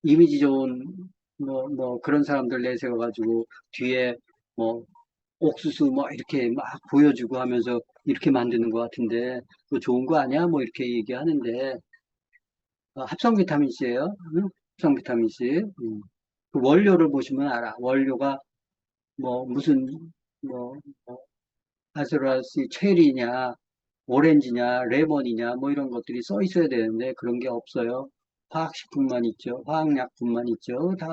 이미지 좋은 뭐 그런 사람들 내세워 가지고 뒤에 뭐 옥수수 뭐 이렇게 막 보여주고 하면서 이렇게 만드는 것 같은데 그거 좋은 거 아니야? 뭐 이렇게 얘기하는데 합성 비타민 C예요. 합성 비타민 C. 그 원료를 보시면 알아. 원료가 뭐 무슨 뭐 아스로라시 체리냐, 오렌지냐, 레몬이냐 뭐 이런 것들이 써 있어야 되는데 그런 게 없어요. 화학식품만 있죠. 화학약품만 있죠. 다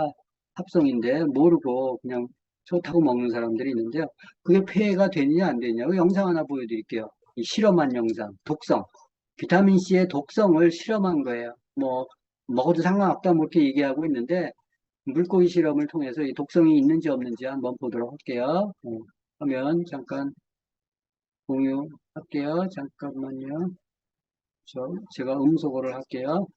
합성인데 모르고 그냥 좋다고 먹는 사람들이 있는데요. 그게 폐해가 되느냐 안 되느냐. 그 영상 하나 보여드릴게요. 이 실험한 영상. 독성. 비타민C의 독성을 실험한 거예요. 뭐 먹어도 상관없다 뭐 이렇게 얘기하고 있는데 물고기 실험을 통해서 이 독성이 있는지 없는지 한번 보도록 할게요. 하면 잠깐 공유할게요. 잠깐만요. 제가 음소거를 할게요.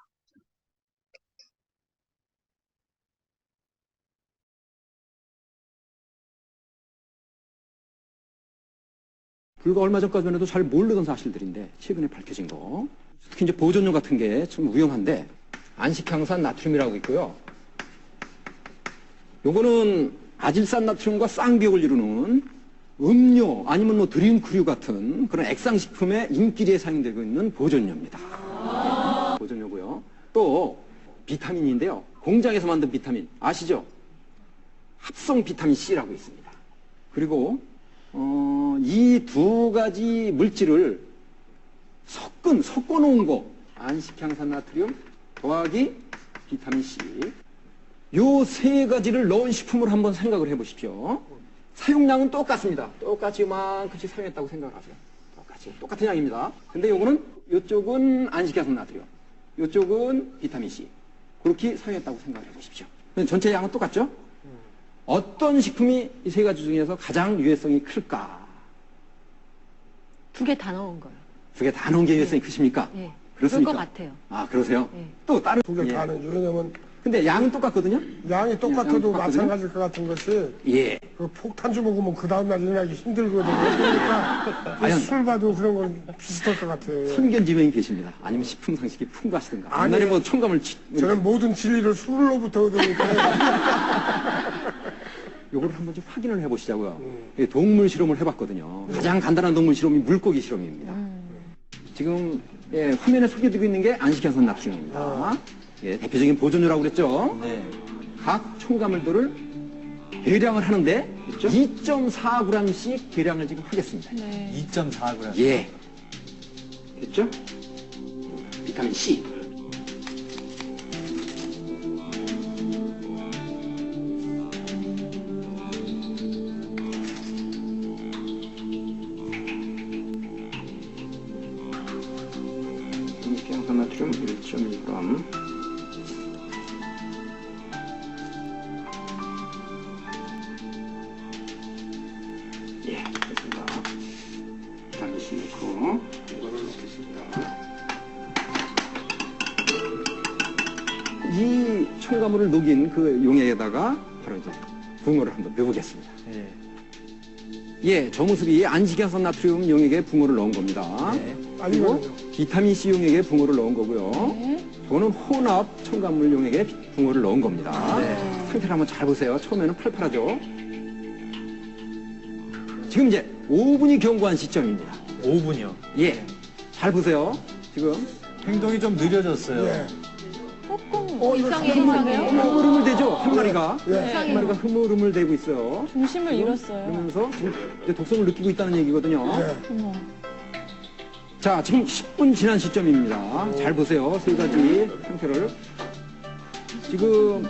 불과 얼마 전까지만 해도 잘 모르던 사실들인데 최근에 밝혀진 거. 특히 이제 보존료 같은 게 좀 위험한데 안식향산 나트륨이라고 있고요. 요거는 아질산 나트륨과 쌍비역을 이루는 음료 아니면 뭐 드링크류 같은 그런 액상식품에 인기리에 사용되고 있는 보존료입니다. 보존료고요. 또 비타민인데요. 공장에서 만든 비타민 아시죠? 합성 비타민 C라고 있습니다. 그리고 이 두 가지 물질을 섞어 놓은 거 안식향산 나트륨 더하기 비타민 C 요 세 가지를 넣은 식품을 한번 생각을 해 보십시오. 사용량은 똑같습니다. 똑같이 요만큼씩 사용했다고 생각을 하세요. 똑같은 양입니다. 근데 요거는 요쪽은 안식향산 나트륨 요쪽은 비타민 C 그렇게 사용했다고 생각을 해 보십시오. 전체 양은 똑같죠? 어떤 식품이 이 세 가지 중에서 가장 유해성이 클까? 두 개 다 넣은 거예요. 두 개 다 넣은 게 유해성이 크십니까? 예. 그렇습니까? 그럴 것 같아요. 아, 그러세요? 예. 또 다른 두 개 다 넣은 왜냐면 근데 양은 똑같거든요? 양이 똑같아도 마찬가지일 것 같은 것이 예. 그 폭탄주 먹으면 그 다음날 일어나기 힘들거든요. 그러니까 과연- 술 봐도 그런 건 비슷할 것 같아요. 선견지명이 계십니다. 아니면 식품 상식이 풍부하시든가. 아니, 옛날에 뭐 첨가물 저는 모든 진리를 술로부터 얻으니까 요거를 한번 좀 확인을 해보시자고요. 예, 동물 실험을 해봤거든요. 가장 간단한 동물 실험이 물고기 실험입니다. 지금 예, 화면에 소개되고 있는 게 안식향산 나트륨입니다. 예, 대표적인 보존료라고 그랬죠. 각 첨가물들을 계량을 하는데 2.4g씩 계량을 지금 하겠습니다. 2.4g. 예. 됐죠? 비타민 C. 한식양산나트륨 1.2g. 예, 됐습니다. 비타민 C 넣고 이거를 넣겠습니다. 이 첨가물을 녹인 그 용액에다가 바로 이제 붕어를 한번 넣어보겠습니다. 예, 저 모습이 안식양산 나트륨 용액에 붕어를 넣은 겁니다. 그리고 비타민 C 용액에 붕어를 넣은 거고요. 저는 혼합 첨가물 용액에 붕어를 넣은 겁니다. 상태를 한번 잘 보세요. 처음에는 팔팔하죠. 지금 이제 5분이 경과한 시점입니다. 5분이요? 예, 잘 보세요. 지금 행동이 좀 느려졌어요. 이상해요? 흐물흐물 대죠? 한 마리가. 네. 한 마리가 흐물흐물 대고 있어요. 중심을 잃었어요. 그러면서 지금 이제 독성을 느끼고 있다는 얘기거든요. 어머. 자, 지금 10분 지난 시점입니다. 잘 보세요. 세 가지 상태를. 지금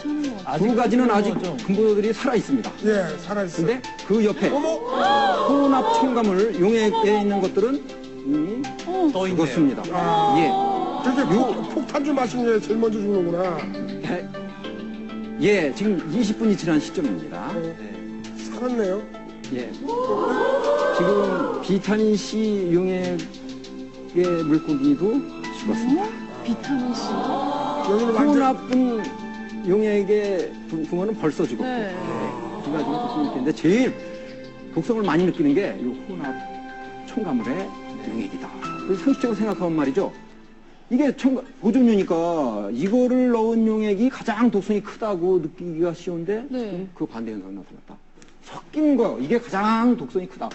두 가지는 아직 근거들이 살아있습니다. 예, 살아있어요. 근데 그 옆에 혼합 첨가물 용액에 있는 것들은 이미 죽었습니다. 예. 그렇게 폭탄주 마신 게 제일 먼저 죽는구나. 예, 지금 20분이 지난 시점입니다. 살았네요. 예. 지금 비타민 C 용액의 물고기도 죽었습니다. 비타민 C. 혼합분 용액의 붕어는 벌써 죽었고, 두 가지는 독성을 느끼는데 제일 독성을 많이 느끼는 게 이 혼합 첨가물의 용액이다. 그래서 상식적으로 생각하면 말이죠. 이게 보존료니까 이거를 넣은 용액이 가장 독성이 크다고 느끼기가 쉬운데 지금 그 반대 현상이 나타났다. 섞인 거 이게 가장 독성이 크다.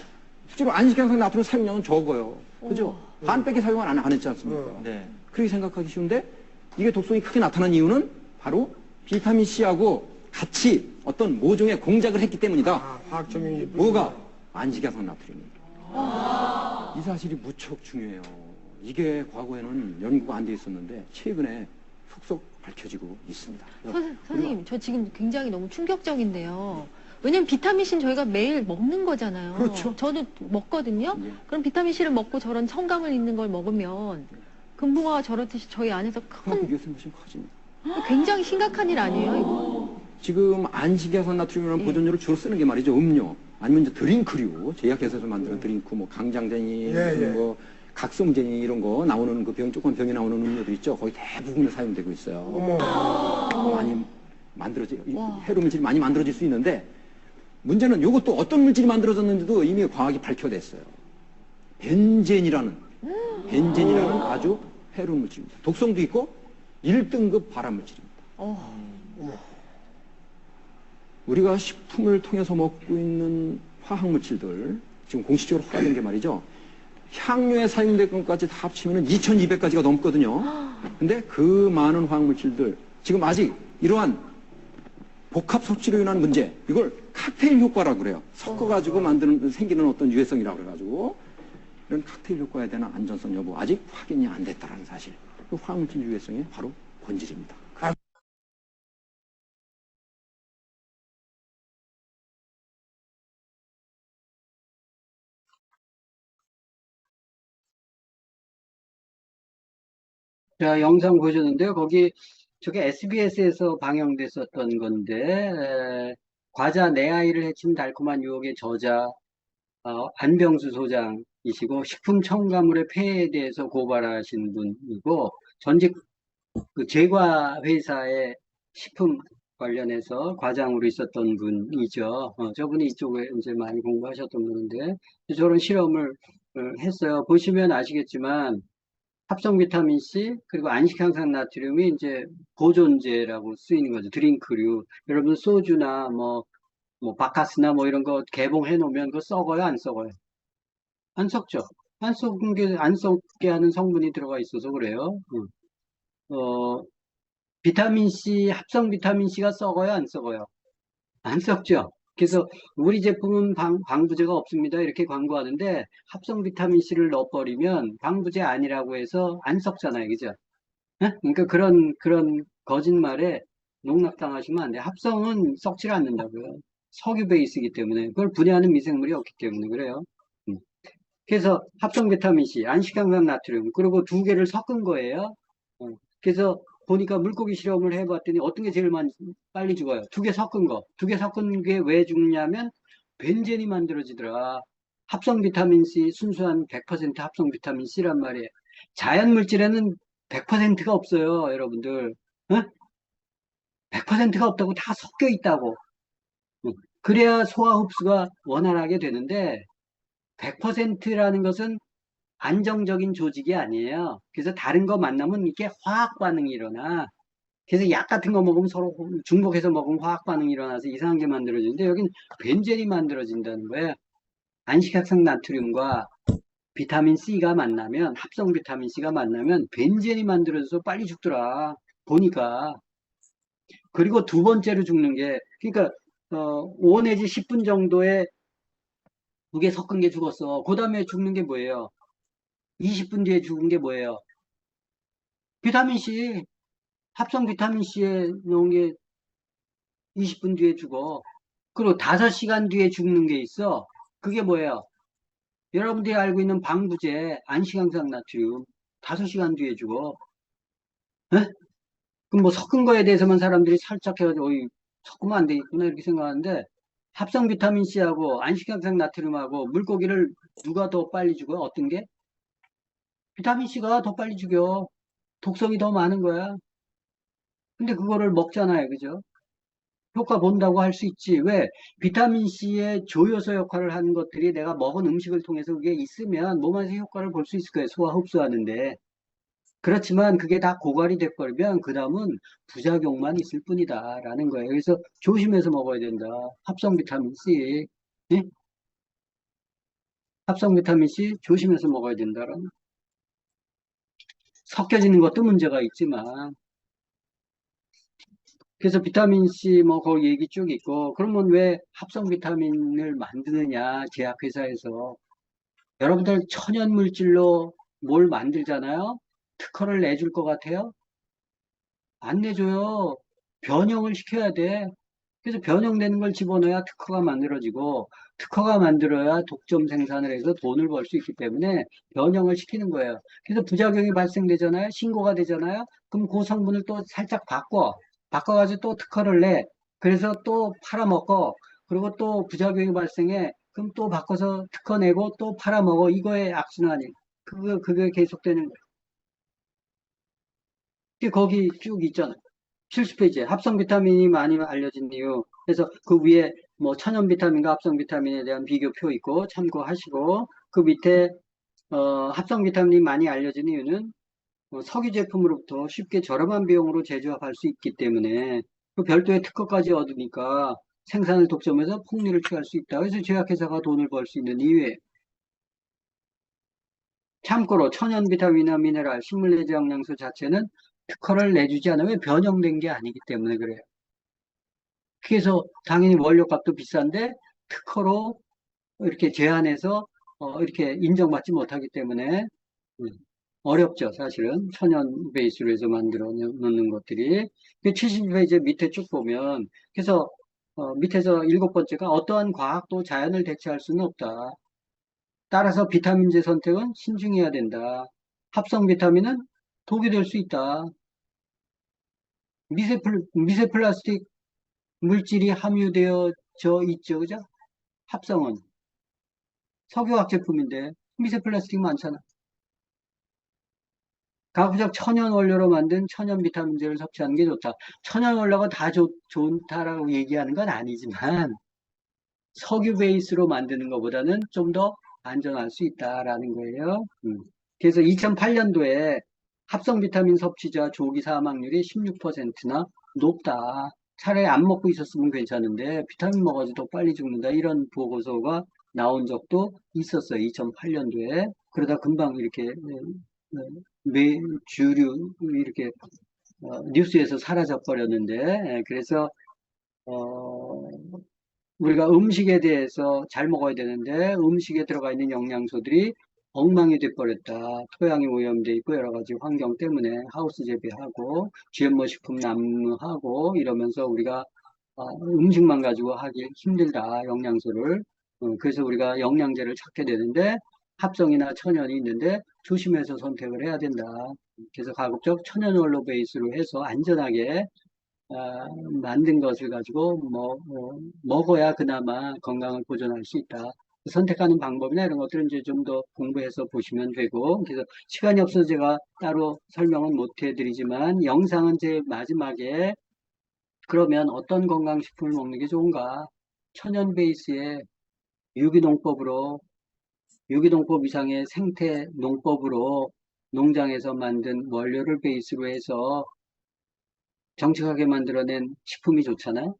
실제로 안식양산 나트륨 사용량은 적어요. 그죠? 반밖에 사용을 안 했지 않습니까? 그렇게 생각하기 쉬운데 이게 독성이 크게 나타난 이유는 바로 비타민 C하고 같이 어떤 모종의 공작을 했기 때문이다. 뭐가? 안식양산 나트륨입니다. 이 사실이 무척 중요해요. 이게 과거에는 연구가 안 돼 있었는데 최근에 속속 밝혀지고 있습니다. 선생님, 저 지금 굉장히 너무 충격적인데요. 왜냐면 비타민 C는 저희가 매일 먹는 거잖아요. 그렇죠. 저도 먹거든요. 그럼 비타민 C를 먹고 저런 첨가물 있는 걸 먹으면 금붕어가 저렇듯이 저희 안에서 큰 비교해보시면 커집니다. 굉장히 심각한 일 아니에요, 이거? 지금 안식양산 나트륨이라는 보존료를 주로 쓰는 게 말이죠. 음료 아니면 이제 드링크류, 제약회사에서 만드는 드링크, 뭐 강장제니, 뭐 각성제니 이런 거 나오는 그 조그만 병에 나오는 음료들 있죠. 거의 대부분에 사용되고 있어요. 많이 해로 물질이 많이 만들어질 수 있는데 문제는 이것도 어떤 물질이 만들어졌는지도 이미 과학이 밝혀냈어요. 벤젠이라는 아주 해로운 물질입니다. 독성도 있고 1등급 발암 물질입니다. 우리가 식품을 통해서 먹고 있는 화학 물질들 지금 공식적으로 허가된 게 말이죠. 향료에 사용된 것까지 다 합치면 2200가지가 넘거든요. 근데 그 많은 화학물질들, 지금 아직 이러한 복합 섭취로 인한 문제, 이걸 칵테일 효과라고 그래요. 섞어가지고 생기는 어떤 유해성이라고 그래가지고, 이런 칵테일 효과에 대한 안전성 여부, 아직 확인이 안 됐다는 사실. 그 화학물질 유해성이 바로 본질입니다. 자, 영상 보셨는데요. 저게 SBS에서 방영됐었던 건데, 과자 내 아이를 해친 달콤한 유혹의 저자, 안병수 소장이시고, 식품 첨가물의 폐해에 대해서 고발하신 분이고, 전직 그 제과 회사의 식품 관련해서 과장으로 있었던 분이죠. 저분이 이쪽에 이제 많이 공부하셨던 분인데, 저런 실험을 했어요. 보시면 아시겠지만, 합성 비타민 C 그리고 안식향산 나트륨이 이제 보존제라고 쓰이는 거죠. 드링크류. 여러분 소주나 뭐 바카스나 뭐 이런 거 개봉해 놓으면 그거 썩어요, 안 썩어요? 안 썩죠. 안 썩게 하는 성분이 들어가 있어서 그래요. 비타민 C, 합성 비타민 C가 썩어요, 안 썩어요? 안 썩죠. 그래서 우리 제품은 방부제가 없습니다. 이렇게 광고하는데 합성 비타민 C를 넣어버리면 방부제 아니라고 해서 안 썩잖아요. 그죠? 예? 그러니까 그런 거짓말에 농락당하시면 안 돼요. 합성은 썩질 않는다고요. 석유 베이스이기 때문에 그걸 분해하는 미생물이 없기 때문에 그래요. 음. 그래서 합성 비타민 C, 안식양산 나트륨 그리고 두 개를 섞은 거예요. 그래서 보니까 물고기 실험을 해봤더니 어떤 게 제일 빨리 죽어요? 두 개 섞은 거. 두 개 섞은 게 왜 죽냐면 벤젠이 만들어지더라. 합성 비타민 C, 순수한 100% 합성 비타민 C란 말이에요. 자연 물질에는 100%가 없어요, 여러분들. 100%가 없다고 다 섞여 있다고. 그래야 소화 흡수가 원활하게 되는데 100%라는 것은 안정적인 조직이 아니에요. 그래서 다른 거 만나면 이렇게 화학 반응이 일어나. 그래서 약 같은 거 먹으면 서로 중복해서 먹으면 화학 반응이 일어나서 이상한 게 만들어지는데 여긴 벤젠이 만들어진다는 거예요. 안식합성 나트륨과 비타민 C가 만나면 합성 비타민 C가 만나면 벤젠이 만들어져서 빨리 죽더라. 보니까. 그리고 두 번째로 죽는 게 그러니까 5 내지 10분 정도에 두 개 섞은 게 죽었어. 그 다음에 죽는 게 뭐예요? 20분 뒤에 죽은 게 뭐예요? 비타민 C. 합성 비타민 C에 넣은 게 20분 뒤에 죽어. 그리고 5시간 뒤에 죽는 게 있어. 그게 뭐예요? 여러분들이 알고 있는 방부제, 안식양산 나트륨. 5시간 뒤에 죽어. 에? 그럼 뭐 섞은 거에 대해서만 사람들이 살짝 해가지고, 어이, 섞으면 안 되겠구나, 이렇게 생각하는데, 합성 비타민 C하고 안식양산 나트륨하고 물고기를 누가 더 빨리 죽어요? 어떤 게? 비타민 C가 더 빨리 죽여. 독성이 더 많은 거야. 근데 그거를 먹잖아요. 그죠? 효과 본다고 할 수 있지. 왜? 비타민 C의 조효소 역할을 하는 것들이 내가 먹은 음식을 통해서 그게 있으면 몸 안에서 효과를 볼 수 있을 거예요. 소화 흡수하는데. 그렇지만 그게 다 고갈이 돼버리면 그 다음은 부작용만 있을 뿐이다. 라는 거예요. 그래서 조심해서 먹어야 된다. 합성 비타민 C. 예? 합성 비타민 C 조심해서 먹어야 된다라는. 섞여지는 것도 문제가 있지만. 그래서 비타민 C 뭐 거기 얘기 쭉 있고 그러면 왜 합성 비타민을 만드느냐 제약회사에서 여러분들 천연 물질로 뭘 만들잖아요. 특허를 내줄 것 같아요? 안 내줘요. 변형을 시켜야 돼. 그래서 변형되는 걸 집어넣어야 특허가 만들어지고 특허가 만들어야 독점 생산을 해서 돈을 벌 수 있기 때문에 변형을 시키는 거예요. 그래서 부작용이 발생되잖아요. 신고가 되잖아요. 그럼 그 성분을 또 살짝 바꿔가지고 또 특허를 내. 그래서 또 팔아먹고 그리고 또 부작용이 발생해. 그럼 또 바꿔서 특허 내고 또 팔아먹어. 이거의 악순환이. 그게 계속되는 거예요. 거기 쭉 있잖아요. 70페이지에 합성 비타민이 많이 알려진 이유. 그래서 그 위에 뭐 천연 비타민과 합성 비타민에 대한 비교표 있고 참고하시고 그 밑에 합성 비타민이 많이 알려진 이유는 석유 제품으로부터 쉽게 저렴한 비용으로 제조할 수 있기 때문에 그 별도의 특허까지 얻으니까 생산을 독점해서 폭리를 취할 수 있다. 그래서 제약회사가 돈을 벌 수 있는 이유에 참고로 천연 비타민이나 미네랄, 식물 내재 영양소 자체는 특허를 내주지 않으면 변형된 게 아니기 때문에 그래요. 그래서 당연히 원료값도 비싼데 특허로 이렇게 제한해서 이렇게 인정받지 못하기 때문에 어렵죠. 사실은 천연 베이스로 해서 만들어 놓는 것들이 70페이지 밑에 쭉 보면 그래서 밑에서 7번째가 어떠한 과학도 자연을 대체할 수는 없다. 따라서 비타민제 선택은 신중해야 된다. 합성 비타민은 독이 될 수 있다. 미세 플라스틱 물질이 함유되어져 있죠. 그죠? 합성은 석유화학 제품인데 미세 플라스틱 많잖아. 가급적 천연 원료로 만든 천연 비타민제를 섭취하는 게 좋다. 천연 원료가 다 좋다라고 얘기하는 건 아니지만 석유 베이스로 만드는 것보다는 좀 더 안전할 수 있다라는 거예요. 그래서 2008년도에 합성 비타민 섭취자 조기 사망률이 16%나 높다. 차라리 안 먹고 있었으면 괜찮은데 비타민 먹어서 더 빨리 죽는다. 이런 보고서가 나온 적도 있었어요. 2008년도에. 그러다 금방 이렇게 주류 이렇게 뉴스에서 사라져 버렸는데 그래서 우리가 음식에 대해서 잘 먹어야 되는데 음식에 들어가 있는 영양소들이 엉망이 돼버렸다. 토양이 오염돼 있고 여러 가지 환경 때문에 하우스 재배하고 GMO 식품 난무하고 이러면서 우리가 음식만 가지고 하기 힘들다. 영양소를. 그래서 우리가 영양제를 찾게 되는데 합성이나 천연이 있는데 조심해서 선택을 해야 된다. 그래서 가급적 천연 원료 베이스로 해서 안전하게 만든 것을 가지고 먹어야 그나마 건강을 보존할 수 있다. 선택하는 방법이나 이런 것들은 이제 좀 더 공부해서 보시면 되고, 그래서 시간이 없어서 제가 따로 설명은 못 해드리지만 영상은 제 마지막에 그러면 어떤 건강식품을 먹는 게 좋은가? 천연 베이스의 유기농법으로 유기농법 이상의 생태 농법으로 농장에서 만든 원료를 베이스로 해서 정직하게 만들어낸 식품이 좋잖아요.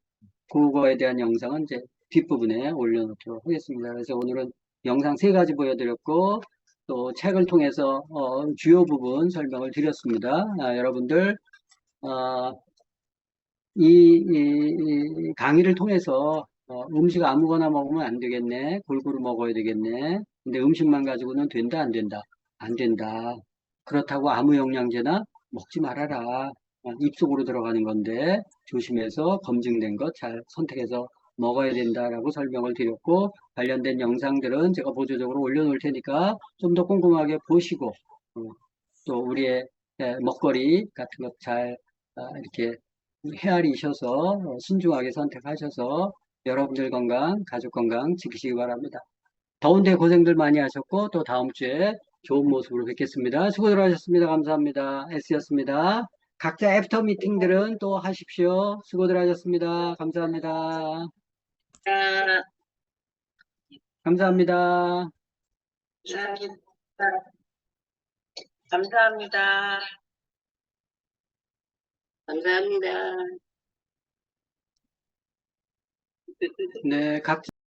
그거에 대한 영상은 이제 뒷부분에 올려놓도록 하겠습니다. 그래서 오늘은 영상 3가지 보여드렸고 또 책을 통해서 주요 부분 설명을 드렸습니다. 여러분들 이 강의를 통해서 음식 아무거나 먹으면 안 되겠네. 골고루 먹어야 되겠네. 근데 음식만 가지고는 된다, 안 된다? 안 된다. 그렇다고 아무 영양제나 먹지 말아라. 입속으로 들어가는 건데 조심해서 검증된 것 잘 선택해서 먹어야 된다라고 설명을 드렸고 관련된 영상들은 제가 보조적으로 올려놓을 테니까 좀 더 꼼꼼하게 보시고 또 우리의 먹거리 같은 것 잘 이렇게 헤아리셔서 신중하게 선택하셔서 여러분들 건강, 가족 건강 지키시기 바랍니다. 더운데 고생들 많이 하셨고 또 다음 주에 좋은 모습으로 뵙겠습니다. 수고들 하셨습니다. 감사합니다. S였습니다. 각자 애프터 미팅들은 또 하십시오. 수고들 하셨습니다. 감사합니다. 감사합니다. 감사합니다. 감사합니다. 네, 각자